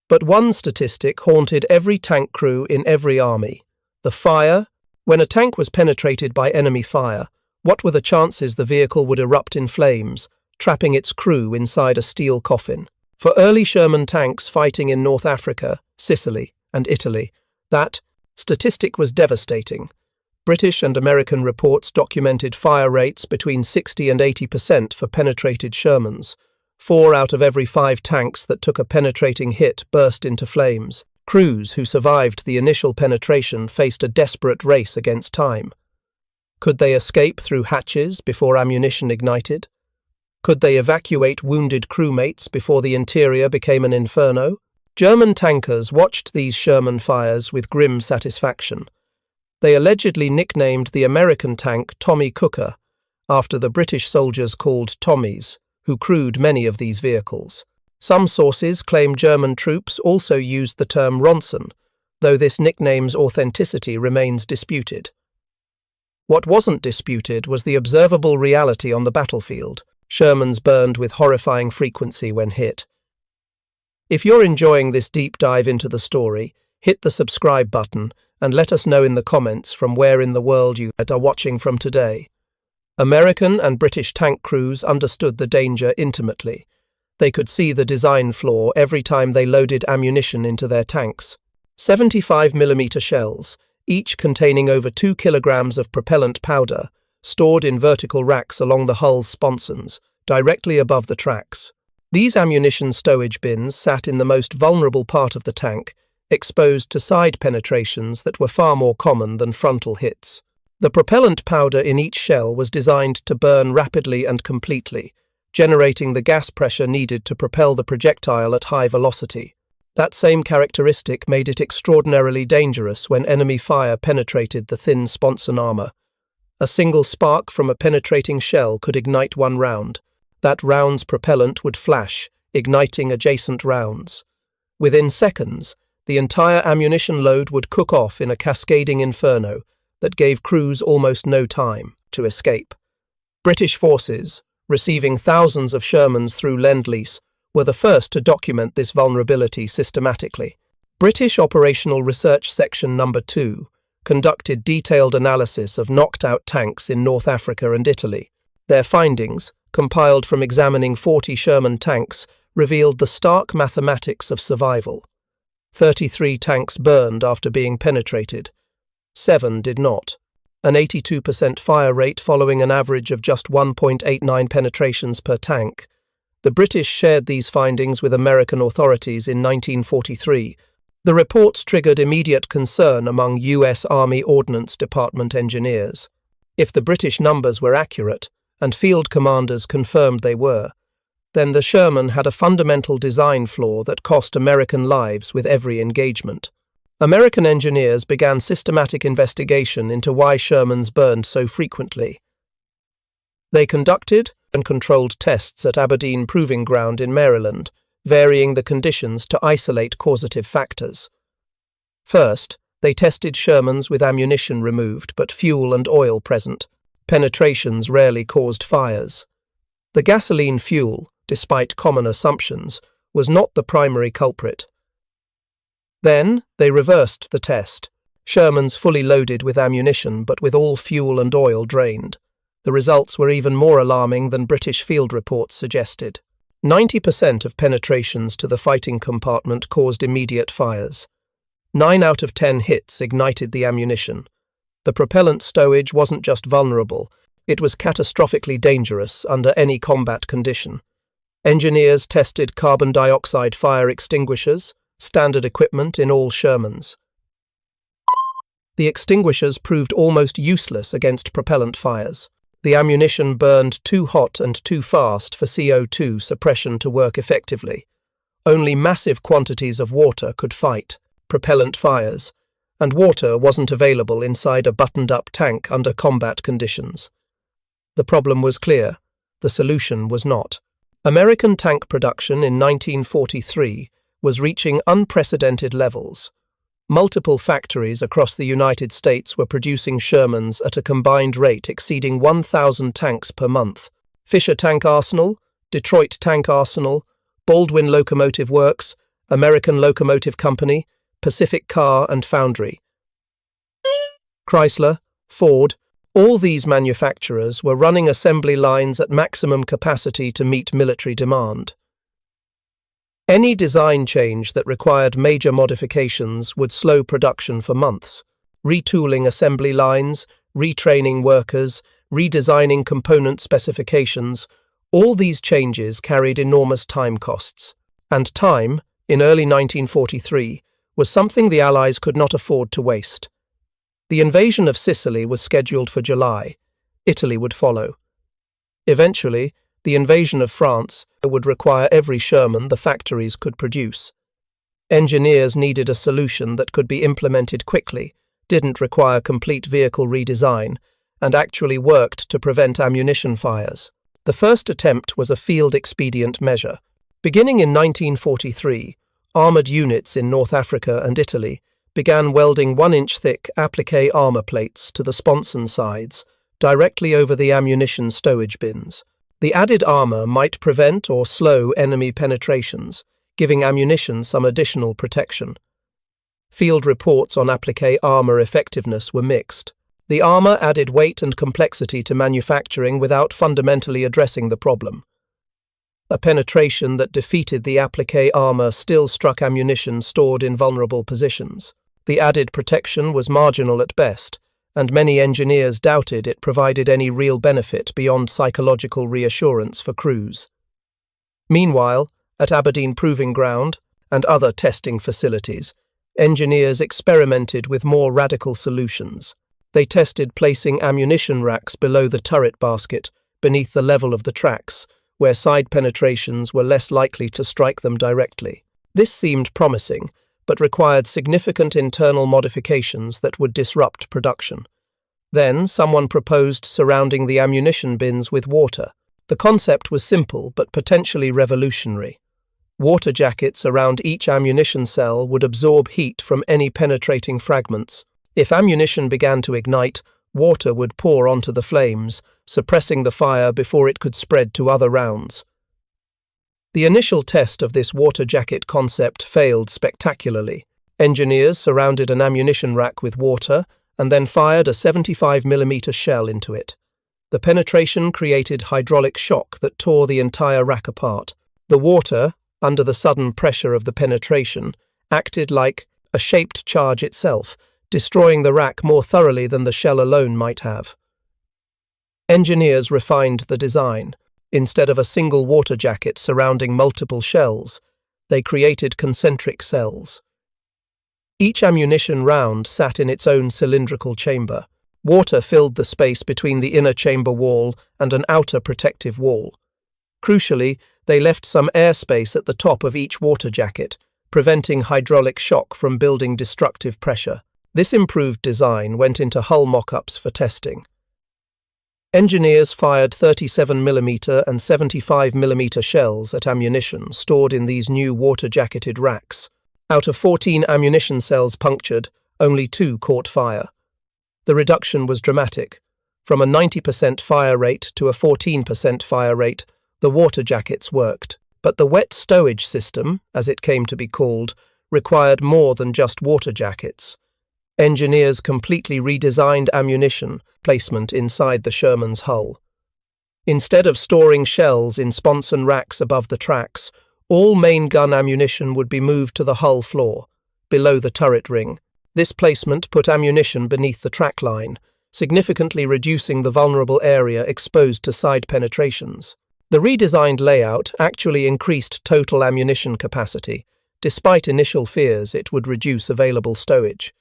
But one statistic haunted every tank crew in every army: the fire. When a tank was penetrated by enemy fire, what were the chances the vehicle would erupt in flames, trapping its crew inside a steel coffin? For early Sherman tanks fighting in North Africa, Sicily, and Italy, that statistic was devastating. British and American reports documented fire rates between 60% and 80% for penetrated Shermans. 4 out of every 5 tanks that took a penetrating hit burst into flames. Crews who survived the initial penetration faced a desperate race against time. Could they escape through hatches before ammunition ignited? Could they evacuate wounded crewmates before the interior became an inferno? German tankers watched these Sherman fires with grim satisfaction. They allegedly nicknamed the American tank Tommy Cooker, after the British soldiers called Tommies, who crewed many of these vehicles. Some sources claim German troops also used the term Ronson, though this nickname's authenticity remains disputed. What wasn't disputed was the observable reality on the battlefield. Shermans burned with horrifying frequency when hit. If you're enjoying this deep dive into the story, hit the subscribe button and let us know in the comments from where in the world you are watching from today. American and British tank crews understood the danger intimately. They could see the design flaw every time they loaded ammunition into their tanks. 75mm shells, each containing over 2 kilograms of propellant powder, stored in vertical racks along the hull's sponsons, directly above the tracks. These ammunition stowage bins sat in the most vulnerable part of the tank, exposed to side penetrations that were far more common than frontal hits. The propellant powder in each shell was designed to burn rapidly and completely, generating the gas pressure needed to propel the projectile at high velocity. That same characteristic made it extraordinarily dangerous when enemy fire penetrated the thin sponson armor. A single spark from a penetrating shell could ignite one round. That round's propellant would flash, igniting adjacent rounds. Within seconds, the entire ammunition load would cook off in a cascading inferno that gave crews almost no time to escape. British forces, receiving thousands of Shermans through Lend-Lease, were the first to document this vulnerability systematically. British Operational Research Section No. 2 conducted detailed analysis of knocked-out tanks in North Africa and Italy. Their findings, compiled from examining 40 Sherman tanks, revealed the stark mathematics of survival. 33 tanks burned after being penetrated. 7 did not. An 82% fire rate following an average of just 1.89 penetrations per tank. The British shared these findings with American authorities in 1943. The reports triggered immediate concern among U.S. Army Ordnance Department engineers. If the British numbers were accurate, and field commanders confirmed they were, then the Sherman had a fundamental design flaw that cost American lives with every engagement. American engineers began systematic investigation into why Shermans burned so frequently. They conducted and controlled tests at Aberdeen Proving Ground in Maryland, varying the conditions to isolate causative factors. First, they tested Shermans with ammunition removed but fuel and oil present. Penetrations rarely caused fires. The gasoline fuel, despite common assumptions, was not the primary culprit. Then, they reversed the test. Shermans fully loaded with ammunition but with all fuel and oil drained. The results were even more alarming than British field reports suggested. 90% of penetrations to the fighting compartment caused immediate fires. 9 out of 10 hits ignited the ammunition. The propellant stowage wasn't just vulnerable, it was catastrophically dangerous under any combat condition. Engineers tested carbon dioxide fire extinguishers, standard equipment in all Shermans. The extinguishers proved almost useless against propellant fires. The ammunition burned too hot and too fast for CO2 suppression to work effectively. Only massive quantities of water could fight propellant fires, and water wasn't available inside a buttoned-up tank under combat conditions. The problem was clear. The solution was not. American tank production in 1943 was reaching unprecedented levels. Multiple factories across the United States were producing Shermans at a combined rate exceeding 1,000 tanks per month. Fisher Tank Arsenal, Detroit Tank Arsenal, Baldwin Locomotive Works, American Locomotive Company, Pacific Car and Foundry. Chrysler, Ford, all these manufacturers were running assembly lines at maximum capacity to meet military demand. Any design change that required major modifications would slow production for months. Retooling assembly lines, retraining workers, redesigning component specifications, all these changes carried enormous time costs. And time, in early 1943, was something the Allies could not afford to waste. The invasion of Sicily was scheduled for July. Italy would follow. Eventually, the invasion of France would require every Sherman the factories could produce. Engineers needed a solution that could be implemented quickly, didn't require complete vehicle redesign, and actually worked to prevent ammunition fires. The first attempt was a field-expedient measure. Beginning in 1943, armoured units in North Africa and Italy began welding 1-inch-thick appliqué armour plates to the sponson sides, directly over the ammunition stowage bins. The added armour might prevent or slow enemy penetrations, giving ammunition some additional protection. Field reports on appliqué armour effectiveness were mixed. The armour added weight and complexity to manufacturing without fundamentally addressing the problem. A penetration that defeated the appliqué armour still struck ammunition stored in vulnerable positions. The added protection was marginal at best, and many engineers doubted it provided any real benefit beyond psychological reassurance for crews. Meanwhile, at Aberdeen Proving Ground and other testing facilities, engineers experimented with more radical solutions. They tested placing ammunition racks below the turret basket, beneath the level of the tracks, where side penetrations were less likely to strike them directly. This seemed promising, but required significant internal modifications that would disrupt production. Then, someone proposed surrounding the ammunition bins with water. The concept was simple but potentially revolutionary. Water jackets around each ammunition cell would absorb heat from any penetrating fragments. If ammunition began to ignite, water would pour onto the flames, suppressing the fire before it could spread to other rounds. The initial test of this water jacket concept failed spectacularly. Engineers surrounded an ammunition rack with water and then fired a 75mm shell into it. The penetration created hydraulic shock that tore the entire rack apart. The water, under the sudden pressure of the penetration, acted like a shaped charge itself, destroying the rack more thoroughly than the shell alone might have. Engineers refined the design. Instead of a single water jacket surrounding multiple shells, they created concentric cells. Each ammunition round sat in its own cylindrical chamber. Water filled the space between the inner chamber wall and an outer protective wall. Crucially, they left some airspace at the top of each water jacket, preventing hydraulic shock from building destructive pressure. This improved design went into hull mock-ups for testing. Engineers fired 37mm and 75mm shells at ammunition stored in these new water-jacketed racks. Out of 14 ammunition cells punctured, only 2 caught fire. The reduction was dramatic. From a 90% fire rate to a 14% fire rate, the water jackets worked. But the wet stowage system, as it came to be called, required more than just water jackets. Engineers completely redesigned ammunition placement inside the Sherman's hull. Instead of storing shells in sponson racks above the tracks, all main gun ammunition would be moved to the hull floor, below the turret ring. This placement put ammunition beneath the track line, significantly reducing the vulnerable area exposed to side penetrations. The redesigned layout actually increased total ammunition capacity, despite initial fears it would reduce available stowage.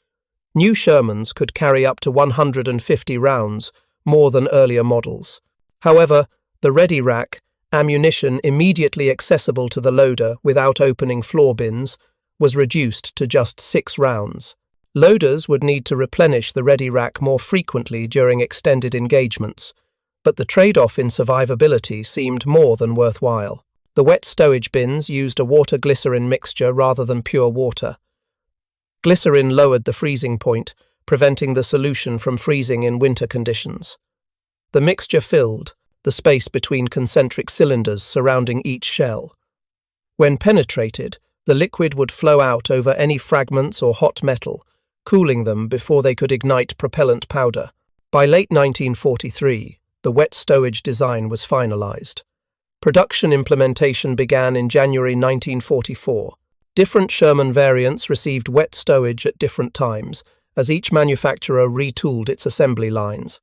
New Shermans could carry up to 150 rounds, more than earlier models. However, the ready rack, ammunition immediately accessible to the loader without opening floor bins, was reduced to just 6 rounds. Loaders would need to replenish the ready rack more frequently during extended engagements, but the trade-off in survivability seemed more than worthwhile. The wet stowage bins used a water-glycerin mixture rather than pure water. Glycerin lowered the freezing point, preventing the solution from freezing in winter conditions. The mixture filled the space between concentric cylinders surrounding each shell. When penetrated, the liquid would flow out over any fragments or hot metal, cooling them before they could ignite propellant powder. By late 1943, the wet stowage design was finalized. Production implementation began in January 1944. Different Sherman variants received wet stowage at different times, as each manufacturer retooled its assembly lines.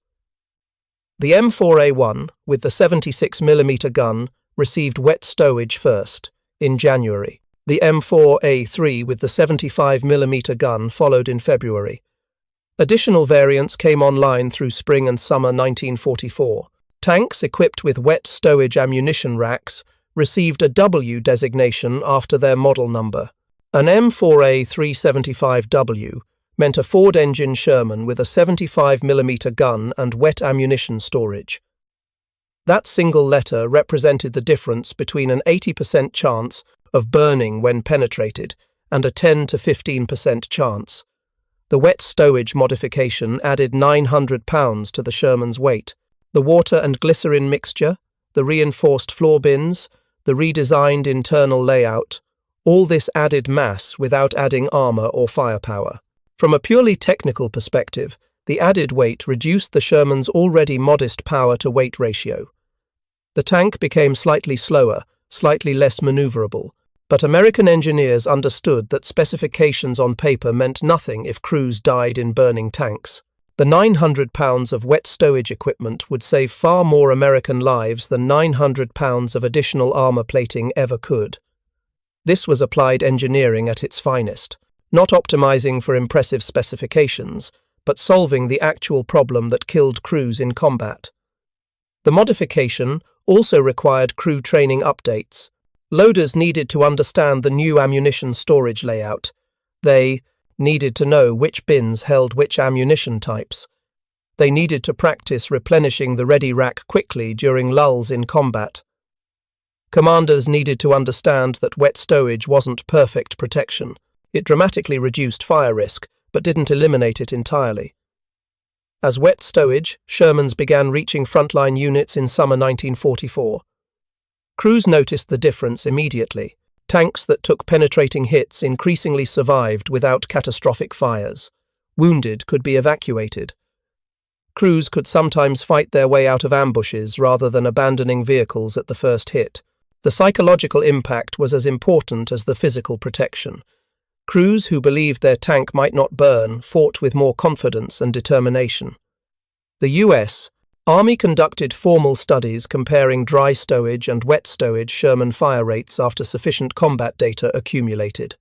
The M4A1, with the 76mm gun, received wet stowage first, in January. The M4A3 with the 75mm gun followed in February. Additional variants came online through spring and summer 1944. Tanks equipped with wet stowage ammunition racks received a W designation after their model number. An M4A375W meant a Ford-engine Sherman with a 75mm gun and wet ammunition storage. That single letter represented the difference between an 80% chance of burning when penetrated and a 10 to 15% chance. The wet stowage modification added 900 pounds to the Sherman's weight. The water and glycerin mixture, the reinforced floor bins, the redesigned internal layout, all this added mass without adding armor or firepower. From a purely technical perspective, the added weight reduced the Sherman's already modest power-to-weight ratio. The tank became slightly slower, slightly less maneuverable, but American engineers understood that specifications on paper meant nothing if crews died in burning tanks. The 900 pounds of wet stowage equipment would save far more American lives than 900 pounds of additional armor plating ever could. This was applied engineering at its finest, not optimizing for impressive specifications, but solving the actual problem that killed crews in combat. The modification also required crew training updates. Loaders needed to understand the new ammunition storage layout. They needed to know which bins held which ammunition types. They needed to practice replenishing the ready rack quickly during lulls in combat. Commanders needed to understand that wet stowage wasn't perfect protection. It dramatically reduced fire risk, but didn't eliminate it entirely. As wet stowage, Shermans began reaching frontline units in summer 1944. Crews noticed the difference immediately. Tanks that took penetrating hits increasingly survived without catastrophic fires. Wounded could be evacuated. Crews could sometimes fight their way out of ambushes rather than abandoning vehicles at the first hit. The psychological impact was as important as the physical protection. Crews who believed their tank might not burn fought with more confidence and determination. The U.S. Army conducted formal studies comparing dry stowage and wet stowage Sherman fire rates after sufficient combat data accumulated.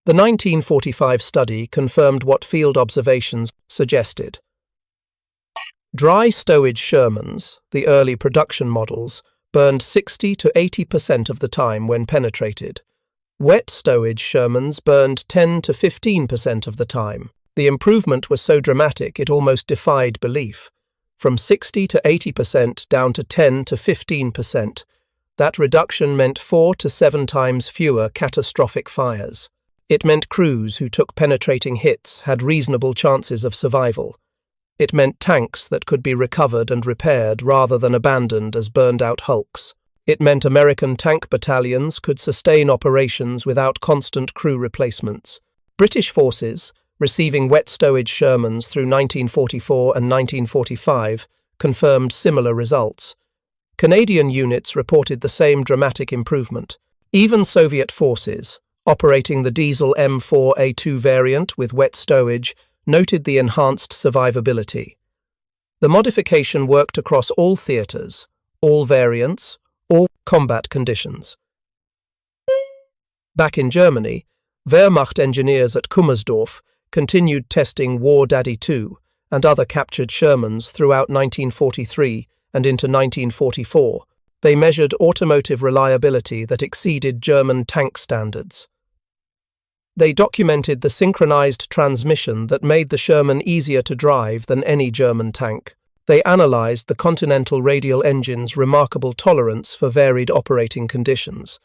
The 1945 study confirmed what field observations suggested. Dry stowage Shermans, the early production models, burned 60 to 80% of the time when penetrated. Wet stowage Shermans burned 10 to 15% of the time. The improvement was so dramatic it almost defied belief. From 60 to 80% down to 10 to 15%. That reduction meant 4 to 7 times fewer catastrophic fires. It meant crews who took penetrating hits had reasonable chances of survival. It meant tanks that could be recovered and repaired rather than abandoned as burned-out hulks. It meant American tank battalions could sustain operations without constant crew replacements. British forces, receiving wet stowage Shermans through 1944 and 1945, confirmed similar results. Canadian units reported the same dramatic improvement. Even Soviet forces, operating the diesel M4A2 variant with wet stowage, noted the enhanced survivability. The modification worked across all theatres, all variants, all combat conditions. Back in Germany, Wehrmacht engineers at Kummersdorf continued testing War Daddy II and other captured Shermans throughout 1943 and into 1944. They measured automotive reliability that exceeded German tank standards. They documented the synchronized transmission that made the Sherman easier to drive than any German tank. They analyzed the Continental radial engine's remarkable tolerance for varied operating conditions.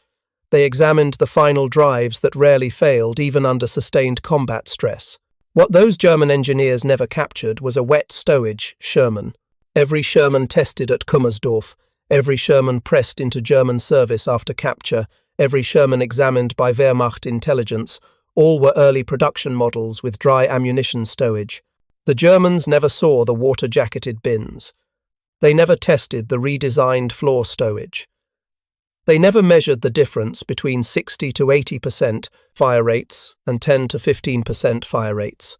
They examined the final drives that rarely failed even under sustained combat stress. What those German engineers never captured was a wet stowage Sherman. Every Sherman tested at Kummersdorf, every Sherman pressed into German service after capture, every Sherman examined by Wehrmacht intelligence, all were early production models with dry ammunition stowage. The Germans never saw the water-jacketed bins. They never tested the redesigned floor stowage. They never measured the difference between 60 to 80% fire rates and 10 to 15% fire rates.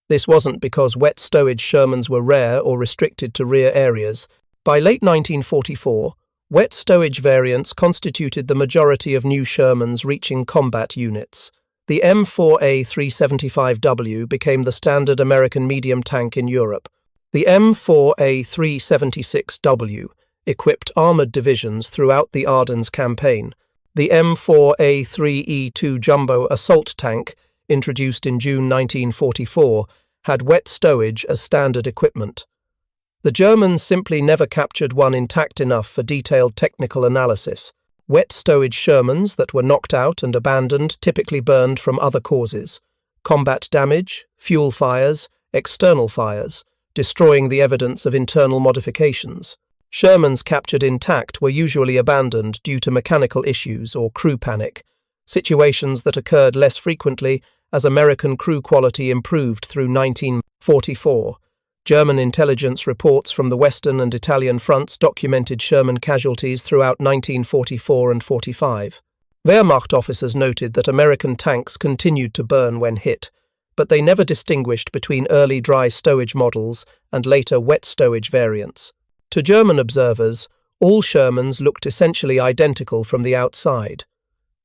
This wasn't because wet stowage Shermans were rare or restricted to rear areas. By late 1944, wet stowage variants constituted the majority of new Shermans reaching combat units. The M4A375W became the standard American medium tank in Europe. The M4A376W equipped armoured divisions throughout the Ardennes campaign. The M4A3E2 jumbo assault tank introduced in June 1944, had wet stowage as standard equipment. The Germans simply never captured one intact enough for detailed technical analysis. Wet stowage Shermans that were knocked out and abandoned typically burned from other causes: combat damage, fuel fires, external fires, destroying the evidence of internal modifications. Shermans captured intact were usually abandoned due to mechanical issues or crew panic, situations that occurred less frequently as American crew quality improved through 1944. German intelligence reports from the Western and Italian fronts documented Sherman casualties throughout 1944 and 45. Wehrmacht officers noted that American tanks continued to burn when hit, but they never distinguished between early dry stowage models and later wet stowage variants. To German observers, all Shermans looked essentially identical from the outside.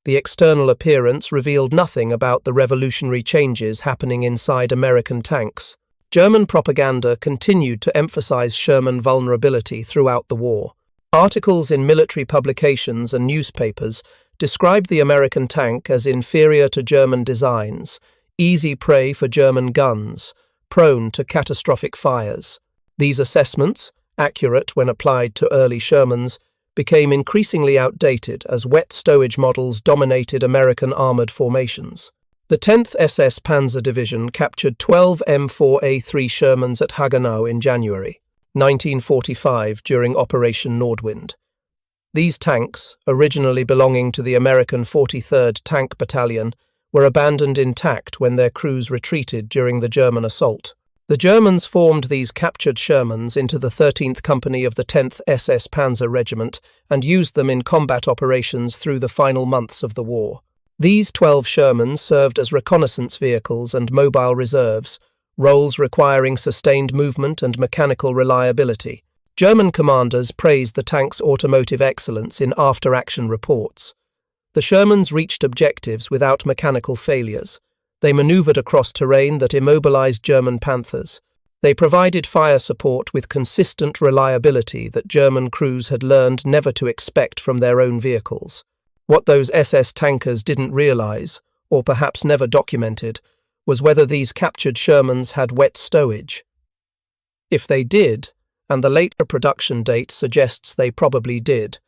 The external appearance revealed nothing about the revolutionary changes happening inside American tanks. German propaganda continued to emphasize Sherman vulnerability throughout the war. Articles in military publications and newspapers described the American tank as inferior to German designs, easy prey for German guns, prone to catastrophic fires. These assessments, accurate when applied to early Shermans, became increasingly outdated as wet stowage models dominated American armored formations. The 10th SS Panzer Division captured 12 M4A3 Shermans at Hagenau in January 1945 during Operation Nordwind. These tanks, originally belonging to the American 43rd Tank Battalion, were abandoned intact when their crews retreated during the German assault. The Germans formed these captured Shermans into the 13th Company of the 10th SS Panzer Regiment and used them in combat operations through the final months of the war. These 12 Shermans served as reconnaissance vehicles and mobile reserves, roles requiring sustained movement and mechanical reliability. German commanders praised the tank's automotive excellence in after-action reports. The Shermans reached objectives without mechanical failures. They maneuvered across terrain that immobilized German Panthers. They provided fire support with consistent reliability that German crews had learned never to expect from their own vehicles. What those SS tankers didn't realize, or perhaps never documented, was whether these captured Shermans had wet stowage. If they did, and the later production date suggests they probably did,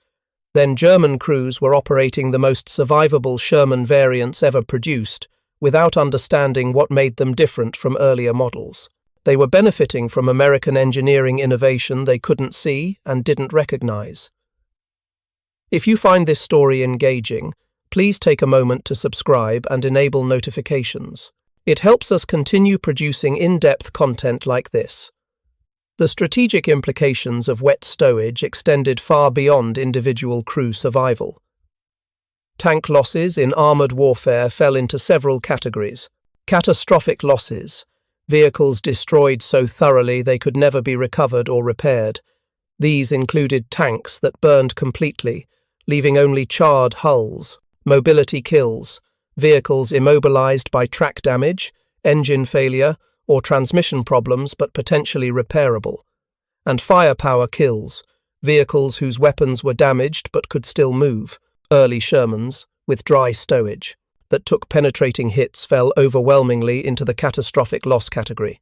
then German crews were operating the most survivable Sherman variants ever produced, without understanding what made them different from earlier models. They were benefiting from American engineering innovation they couldn't see and didn't recognize. If you find this story engaging, please take a moment to subscribe and enable notifications. It helps us continue producing in-depth content like this. The strategic implications of wet stowage extended far beyond individual crew survival. Tank losses in armored warfare fell into several categories. Catastrophic losses, vehicles destroyed so thoroughly they could never be recovered or repaired. These included tanks that burned completely, leaving only charred hulls. Mobility kills, vehicles immobilized by track damage, engine failure, or transmission problems but potentially repairable. And firepower kills, vehicles whose weapons were damaged but could still move. Early Shermans, with dry stowage, that took penetrating hits fell overwhelmingly into the catastrophic loss category.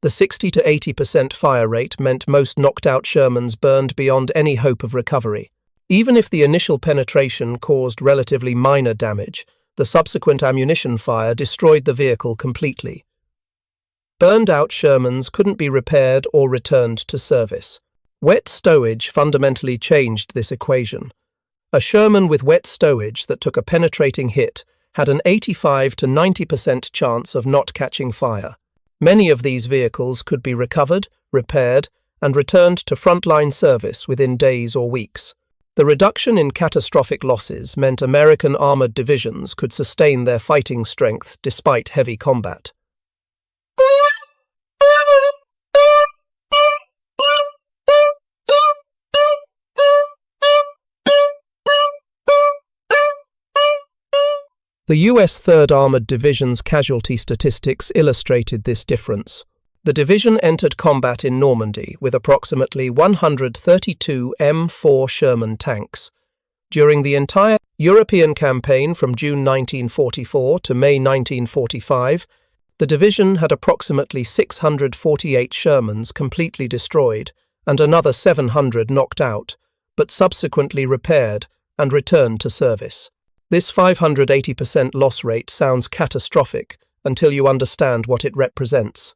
The 60 to 80% fire rate meant most knocked-out Shermans burned beyond any hope of recovery. Even if the initial penetration caused relatively minor damage, the subsequent ammunition fire destroyed the vehicle completely. Burned-out Shermans couldn't be repaired or returned to service. Wet stowage fundamentally changed this equation. A Sherman with wet stowage that took a penetrating hit had an 85 to 90% chance of not catching fire. Many of these vehicles could be recovered, repaired, and returned to frontline service within days or weeks. The reduction in catastrophic losses meant American armored divisions could sustain their fighting strength despite heavy combat. The U.S. 3rd Armored Division's casualty statistics illustrated this difference. The division entered combat in Normandy with approximately 132 M4 Sherman tanks, During the entire European campaign from June 1944 to May 1945, the division had approximately 648 Shermans completely destroyed and another 700 knocked out, but subsequently repaired and returned to service. This 580% loss rate sounds catastrophic until you understand what it represents.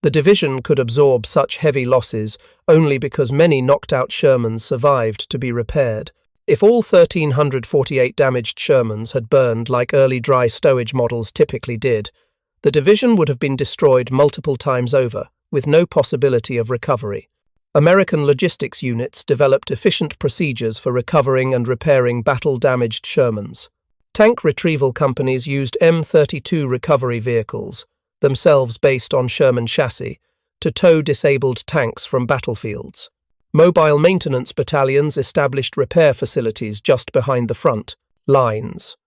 The division could absorb such heavy losses only because many knocked-out Shermans survived to be repaired. If all 1,348 damaged Shermans had burned like early dry stowage models typically did, the division would have been destroyed multiple times over, with no possibility of recovery. American logistics units developed efficient procedures for recovering and repairing battle-damaged Shermans. Tank retrieval companies used M32 recovery vehicles, themselves based on Sherman chassis, to tow disabled tanks from battlefields. Mobile maintenance battalions established repair facilities just behind the front lines.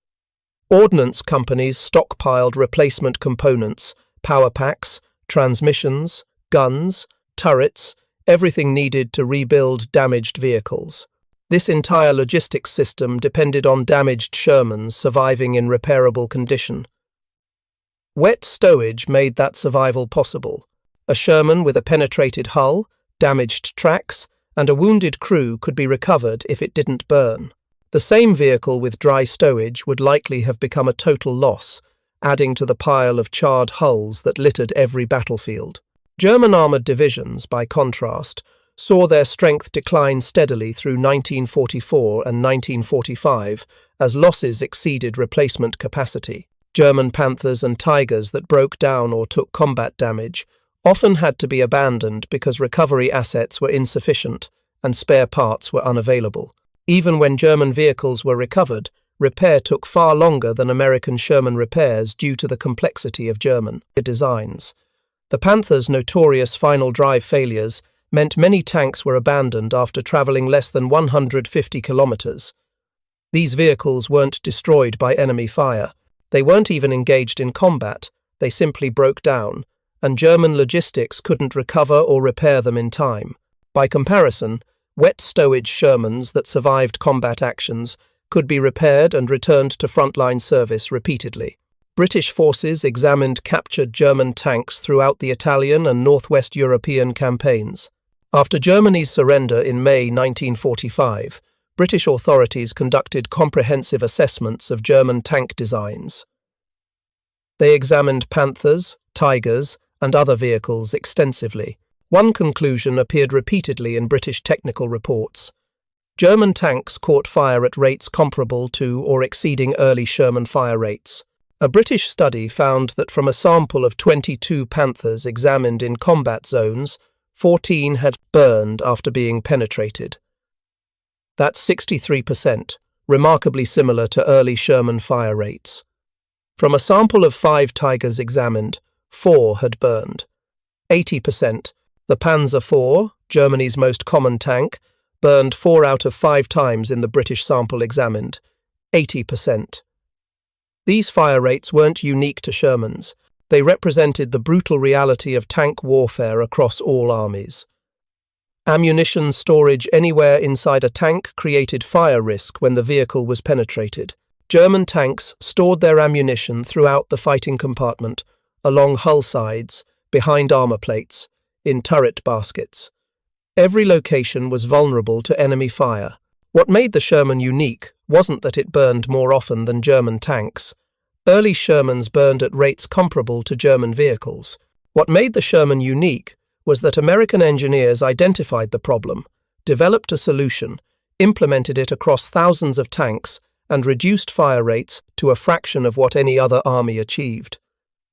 Ordnance companies stockpiled replacement components, power packs, transmissions, guns, turrets, everything needed to rebuild damaged vehicles. This entire logistics system depended on damaged Shermans surviving in repairable condition. Wet stowage made that survival possible. A Sherman with a penetrated hull, damaged tracks, and a wounded crew could be recovered if it didn't burn. The same vehicle with dry stowage would likely have become a total loss, adding to the pile of charred hulls that littered every battlefield. German armoured divisions, by contrast, saw their strength decline steadily through 1944 and 1945 as losses exceeded replacement capacity. German Panthers and Tigers that broke down or took combat damage often had to be abandoned because recovery assets were insufficient and spare parts were unavailable. Even when German vehicles were recovered, repair took far longer than American Sherman repairs due to the complexity of German designs. The Panthers' notorious final drive failures meant many tanks were abandoned after travelling less than 150 kilometers. These vehicles weren't destroyed by enemy fire. They weren't even engaged in combat, they simply broke down, and German logistics couldn't recover or repair them in time. By comparison, wet stowage Shermans that survived combat actions could be repaired and returned to frontline service repeatedly. British forces examined captured German tanks throughout the Italian and Northwest European campaigns. After Germany's surrender in May 1945, British authorities conducted comprehensive assessments of German tank designs. They examined Panthers, Tigers, and other vehicles extensively. One conclusion appeared repeatedly in British technical reports. German tanks caught fire at rates comparable to or exceeding early Sherman fire rates. A British study found that from a sample of 22 Panthers examined in combat zones, 14 had burned after being penetrated. That's 63%, remarkably similar to early Sherman fire rates. From a sample of 5 Tigers examined, 4 had burned. 80%. The Panzer IV, Germany's most common tank, burned 4 out of 5 times in the British sample examined. 80%. These fire rates weren't unique to Shermans. They represented the brutal reality of tank warfare across all armies. Ammunition storage anywhere inside a tank created fire risk when the vehicle was penetrated. German tanks stored their ammunition throughout the fighting compartment, along hull sides, behind armor plates, in turret baskets. Every location was vulnerable to enemy fire. What made the Sherman unique wasn't that it burned more often than German tanks. Early Shermans burned at rates comparable to German vehicles. What made the Sherman unique was that American engineers identified the problem, developed a solution, implemented it across thousands of tanks, and reduced fire rates to a fraction of what any other army achieved.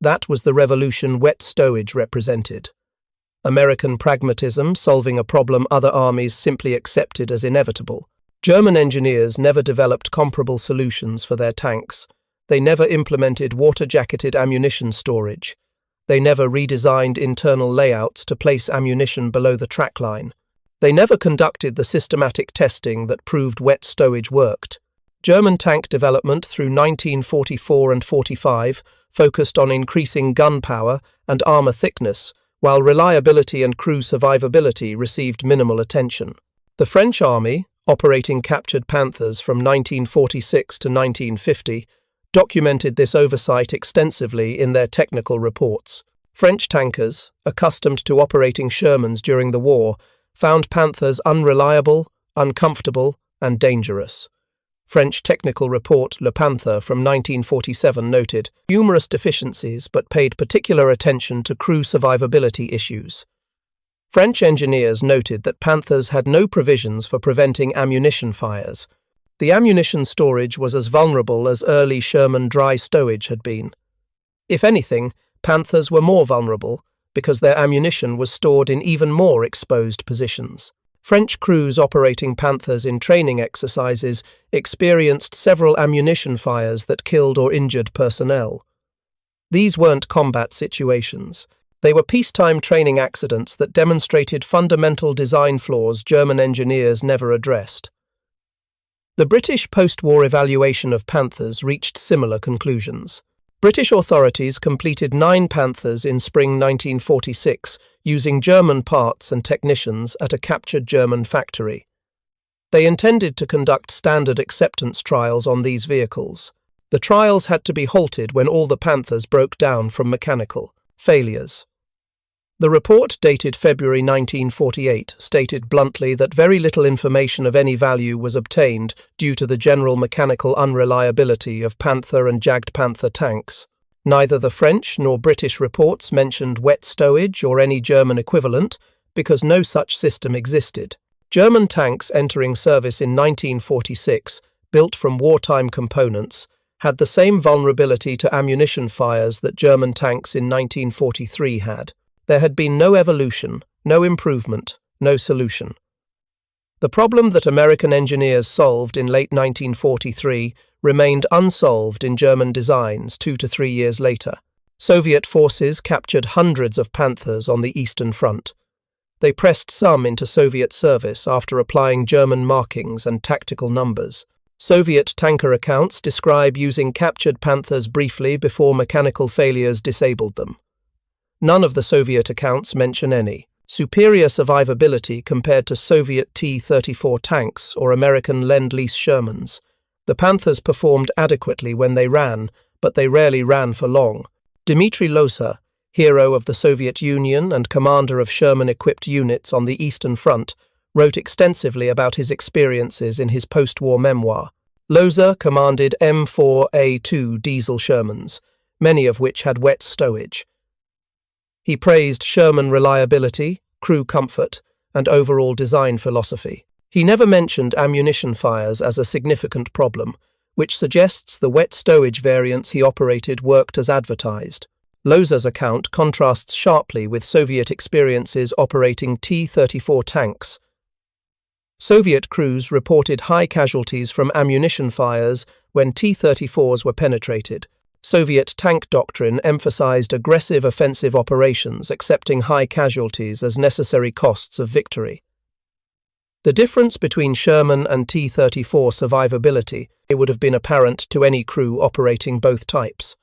That was the revolution wet stowage represented. American pragmatism solving a problem other armies simply accepted as inevitable. German engineers never developed comparable solutions for their tanks. They never implemented water-jacketed ammunition storage. They never redesigned internal layouts to place ammunition below the track line. They never conducted the systematic testing that proved wet stowage worked. German tank development through 1944 and 45 focused on increasing gun power and armor thickness, while reliability and crew survivability received minimal attention. The French army, operating captured Panthers from 1946 to 1950, documented this oversight extensively in their technical reports. French tankers, accustomed to operating Shermans during the war, found Panthers unreliable, uncomfortable, and dangerous. French technical report Le Panther from 1947 noted numerous deficiencies but paid particular attention to crew survivability issues. French engineers noted that Panthers had no provisions for preventing ammunition fires. The ammunition storage was as vulnerable as early Sherman dry stowage had been. If anything, Panthers were more vulnerable because their ammunition was stored in even more exposed positions. French crews operating Panthers in training exercises experienced several ammunition fires that killed or injured personnel. These weren't combat situations. They were peacetime training accidents that demonstrated fundamental design flaws German engineers never addressed. The British post-war evaluation of Panthers reached similar conclusions. British authorities completed 9 Panthers in spring 1946 using German parts and technicians at a captured German factory. They intended to conduct standard acceptance trials on these vehicles. The trials had to be halted when all the Panthers broke down from mechanical failures. The report, dated February 1948, stated bluntly that very little information of any value was obtained due to the general mechanical unreliability of Panther and Jagdpanther tanks. Neither the French nor British reports mentioned wet stowage or any German equivalent, because no such system existed. German tanks entering service in 1946, built from wartime components, had the same vulnerability to ammunition fires that German tanks in 1943 had. There had been no evolution, no improvement, no solution. The problem that American engineers solved in late 1943 remained unsolved in German designs 2 to 3 years later. Soviet forces captured hundreds of Panthers on the Eastern Front. They pressed some into Soviet service after applying German markings and tactical numbers. Soviet tanker accounts describe using captured Panthers briefly before mechanical failures disabled them. None of the Soviet accounts mention any superior survivability compared to Soviet T-34 tanks or American Lend-Lease Shermans. The Panthers performed adequately when they ran, but they rarely ran for long. Dmitry Losa, hero of the Soviet Union and commander of Sherman-equipped units on the Eastern Front, wrote extensively about his experiences in his post-war memoir. Losa commanded M4A2 diesel Shermans, many of which had wet stowage. He praised Sherman reliability, crew comfort, and overall design philosophy. He never mentioned ammunition fires as a significant problem, which suggests the wet stowage variants he operated worked as advertised. Losa's account contrasts sharply with Soviet experiences operating T-34 tanks. Soviet crews reported high casualties from ammunition fires when T-34s were penetrated. Soviet tank doctrine emphasized aggressive offensive operations, accepting high casualties as necessary costs of victory. The difference between Sherman and T-34 survivability would have been apparent to any crew operating both types.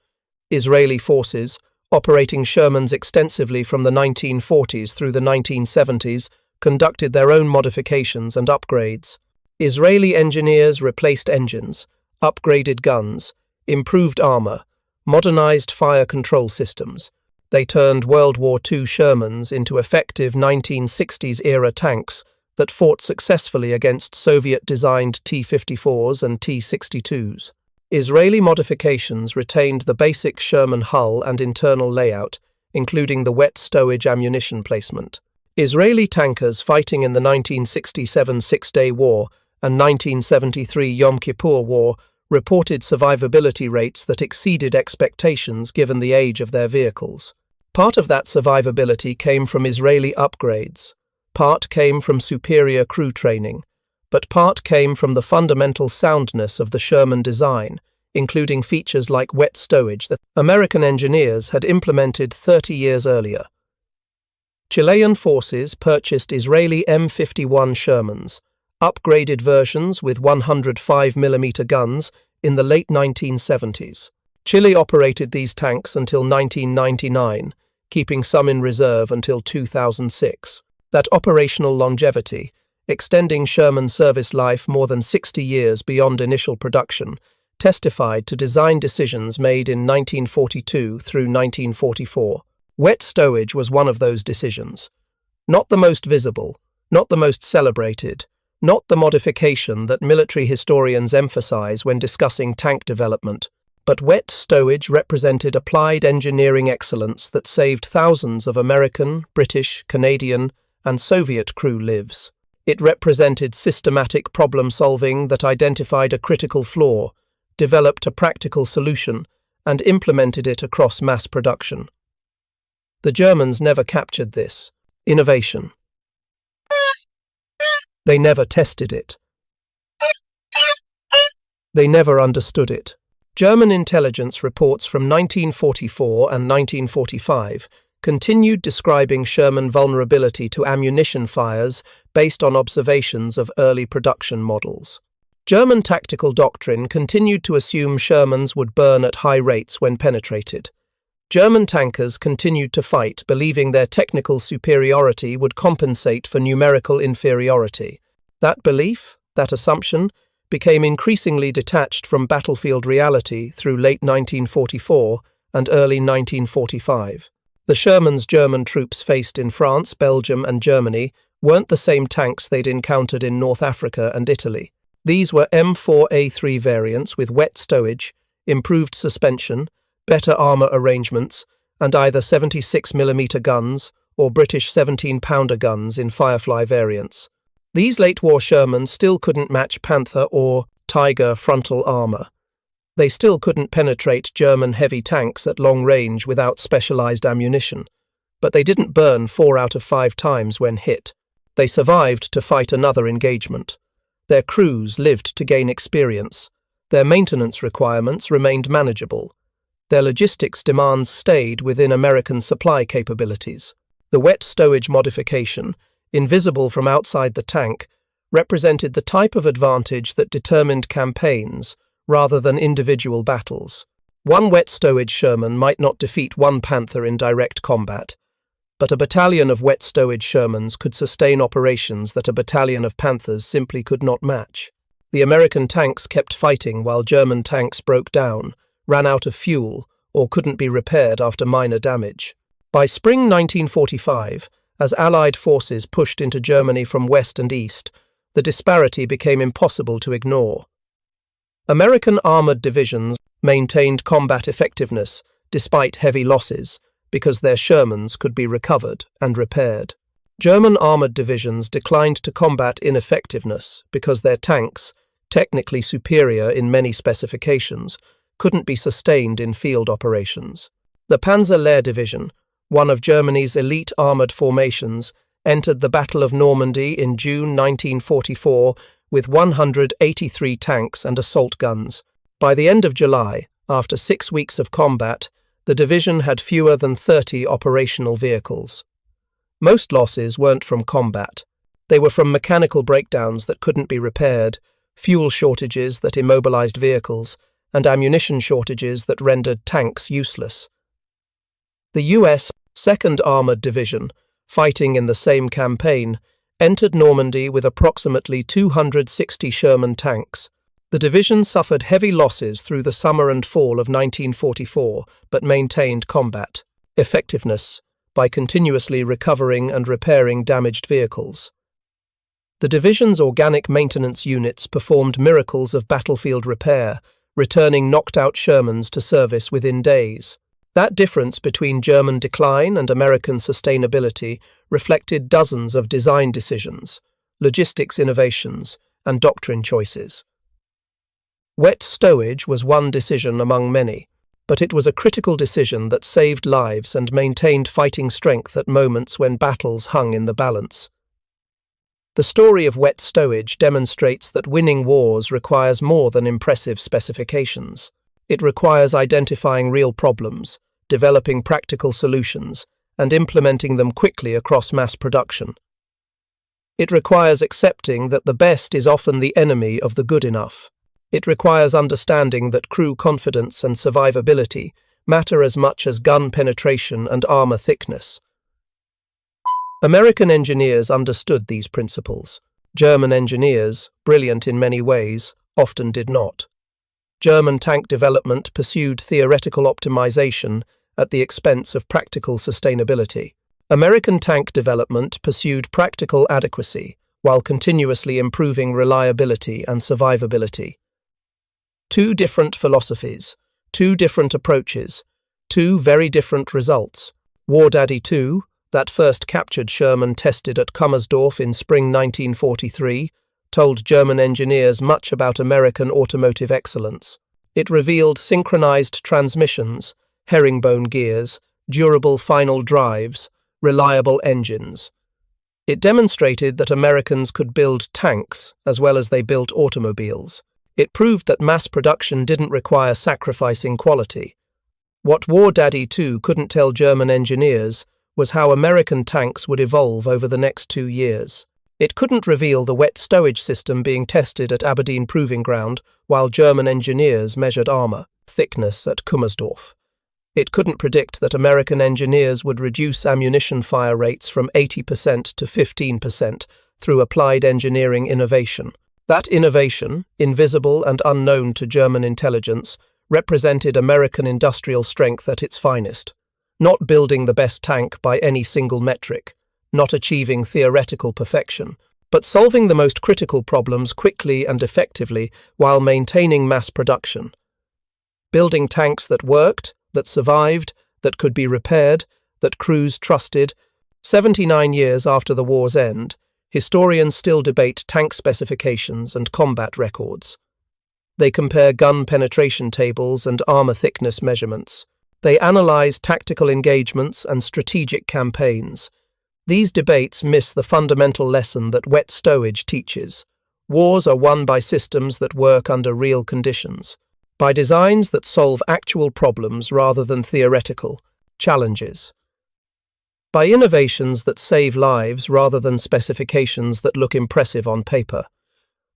Israeli forces, operating Shermans extensively from the 1940s through the 1970s, conducted their own modifications and upgrades. Israeli engineers replaced engines, upgraded guns, improved armor, modernized fire control systems. They turned World War II Shermans into effective 1960s-era tanks that fought successfully against Soviet-designed T-54s and T-62s. Israeli modifications retained the basic Sherman hull and internal layout, including the wet stowage ammunition placement. Israeli tankers fighting in the 1967 Six-Day War and 1973 Yom Kippur War reported survivability rates that exceeded expectations given the age of their vehicles. Part of that survivability came from Israeli upgrades, part came from superior crew training, but part came from the fundamental soundness of the Sherman design, including features like wet stowage that American engineers had implemented 30 years earlier. Chilean forces purchased Israeli M51 Shermans, upgraded versions with 105mm guns, in the late 1970s. Chile operated these tanks until 1999, keeping some in reserve until 2006. That operational longevity, extending Sherman's service life more than 60 years beyond initial production, testified to design decisions made in 1942 through 1944. Wet stowage was one of those decisions. Not the most visible, not the most celebrated, not the modification that military historians emphasize when discussing tank development, but wet stowage represented applied engineering excellence that saved thousands of American, British, Canadian, and Soviet crew lives. It represented systematic problem-solving that identified a critical flaw, developed a practical solution, and implemented it across mass production. The Germans never captured this innovation. They never tested it. They never understood it. German intelligence reports from 1944 and 1945 continued describing Sherman vulnerability to ammunition fires based on observations of early production models. German tactical doctrine continued to assume Shermans would burn at high rates when penetrated. German tankers continued to fight, believing their technical superiority would compensate for numerical inferiority. That belief, that assumption, became increasingly detached from battlefield reality through late 1944 and early 1945. The Shermans German troops faced in France, Belgium, and Germany weren't the same tanks they'd encountered in North Africa and Italy. These were M4A3 variants with wet stowage, improved suspension, better armour arrangements, and either 76mm guns or British 17-pounder guns in Firefly variants. These late-war Shermans still couldn't match Panther or Tiger frontal armour. They still couldn't penetrate German heavy tanks at long range without specialised ammunition. But they didn't burn 4 out of 5 times when hit. They survived to fight another engagement. Their crews lived to gain experience. Their maintenance requirements remained manageable. Their logistics demands stayed within American supply capabilities. The wet stowage modification, invisible from outside the tank, represented the type of advantage that determined campaigns rather than individual battles. One wet stowage Sherman might not defeat one Panther in direct combat, but a battalion of wet stowage Shermans could sustain operations that a battalion of Panthers simply could not match. The American tanks kept fighting while German tanks broke down, ran out of fuel, or couldn't be repaired after minor damage. By spring 1945, as Allied forces pushed into Germany from west and east, the disparity became impossible to ignore. American armoured divisions maintained combat effectiveness despite heavy losses because their Shermans could be recovered and repaired. German armoured divisions declined to combat ineffectiveness because their tanks, technically superior in many specifications, couldn't be sustained in field operations. The Panzer Lehr Division, one of Germany's elite armoured formations, entered the Battle of Normandy in June 1944 with 183 tanks and assault guns. By the end of July, after 6 weeks of combat, the division had fewer than 30 operational vehicles. Most losses weren't from combat. They were from mechanical breakdowns that couldn't be repaired, fuel shortages that immobilized vehicles, and ammunition shortages that rendered tanks useless. The U.S. 2nd Armored Division, fighting in the same campaign, entered Normandy with approximately 260 Sherman tanks. The division suffered heavy losses through the summer and fall of 1944, but maintained combat effectiveness by continuously recovering and repairing damaged vehicles. The division's organic maintenance units performed miracles of battlefield repair, returning knocked-out Shermans to service within days. That difference between German decline and American sustainability reflected dozens of design decisions, logistics innovations, and doctrine choices. Wet stowage was one decision among many, but it was a critical decision that saved lives and maintained fighting strength at moments when battles hung in the balance. The story of wet stowage demonstrates that winning wars requires more than impressive specifications. It requires identifying real problems, developing practical solutions, and implementing them quickly across mass production. It requires accepting that the best is often the enemy of the good enough. It requires understanding that crew confidence and survivability matter as much as gun penetration and armor thickness. American engineers understood these principles. German engineers, brilliant in many ways, often did not. German tank development pursued theoretical optimization at the expense of practical sustainability. American tank development pursued practical adequacy while continuously improving reliability and survivability. Two different philosophies, two different approaches, two very different results. War Daddy II, that first captured Sherman tested at Kummersdorf in spring 1943, told German engineers much about American automotive excellence. It revealed synchronized transmissions, herringbone gears, durable final drives, reliable engines. It demonstrated that Americans could build tanks as well as they built automobiles. It proved that mass production didn't require sacrificing quality. What War Daddy II couldn't tell German engineers was how American tanks would evolve over the next 2 years. It couldn't reveal the wet stowage system being tested at Aberdeen Proving Ground while German engineers measured armor thickness at Kummersdorf. It couldn't predict that American engineers would reduce ammunition fire rates from 80% to 15% through applied engineering innovation. That innovation, invisible and unknown to German intelligence, represented American industrial strength at its finest. Not building the best tank by any single metric, not achieving theoretical perfection, but solving the most critical problems quickly and effectively while maintaining mass production. Building tanks that worked, that survived, that could be repaired, that crews trusted. 79 years after the war's end, historians still debate tank specifications and combat records. They compare gun penetration tables and armor thickness measurements. They analyze tactical engagements and strategic campaigns. These debates miss the fundamental lesson that wet stowage teaches. Wars are won by systems that work under real conditions, by designs that solve actual problems rather than theoretical challenges, by innovations that save lives rather than specifications that look impressive on paper.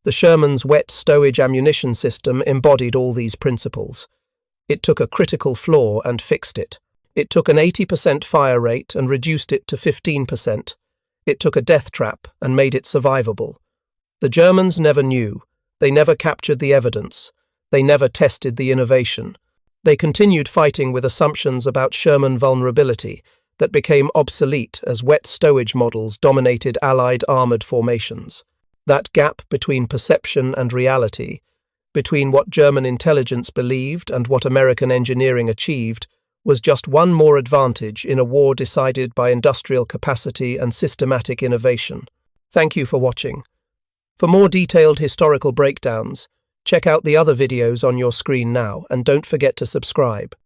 The Sherman's wet stowage ammunition system embodied all these principles. It took a critical flaw and fixed it. It took an 80% fire rate and reduced it to 15%. It took a death trap and made it survivable. The Germans never knew. They never captured the evidence. They never tested the innovation. They continued fighting with assumptions about Sherman vulnerability that became obsolete as wet stowage models dominated Allied armored formations. That gap between perception and reality, between what German intelligence believed and what American engineering achieved, was just one more advantage in a war decided by industrial capacity and systematic innovation. Thank you for watching. For more detailed historical breakdowns, check out the other videos on your screen now and don't forget to subscribe.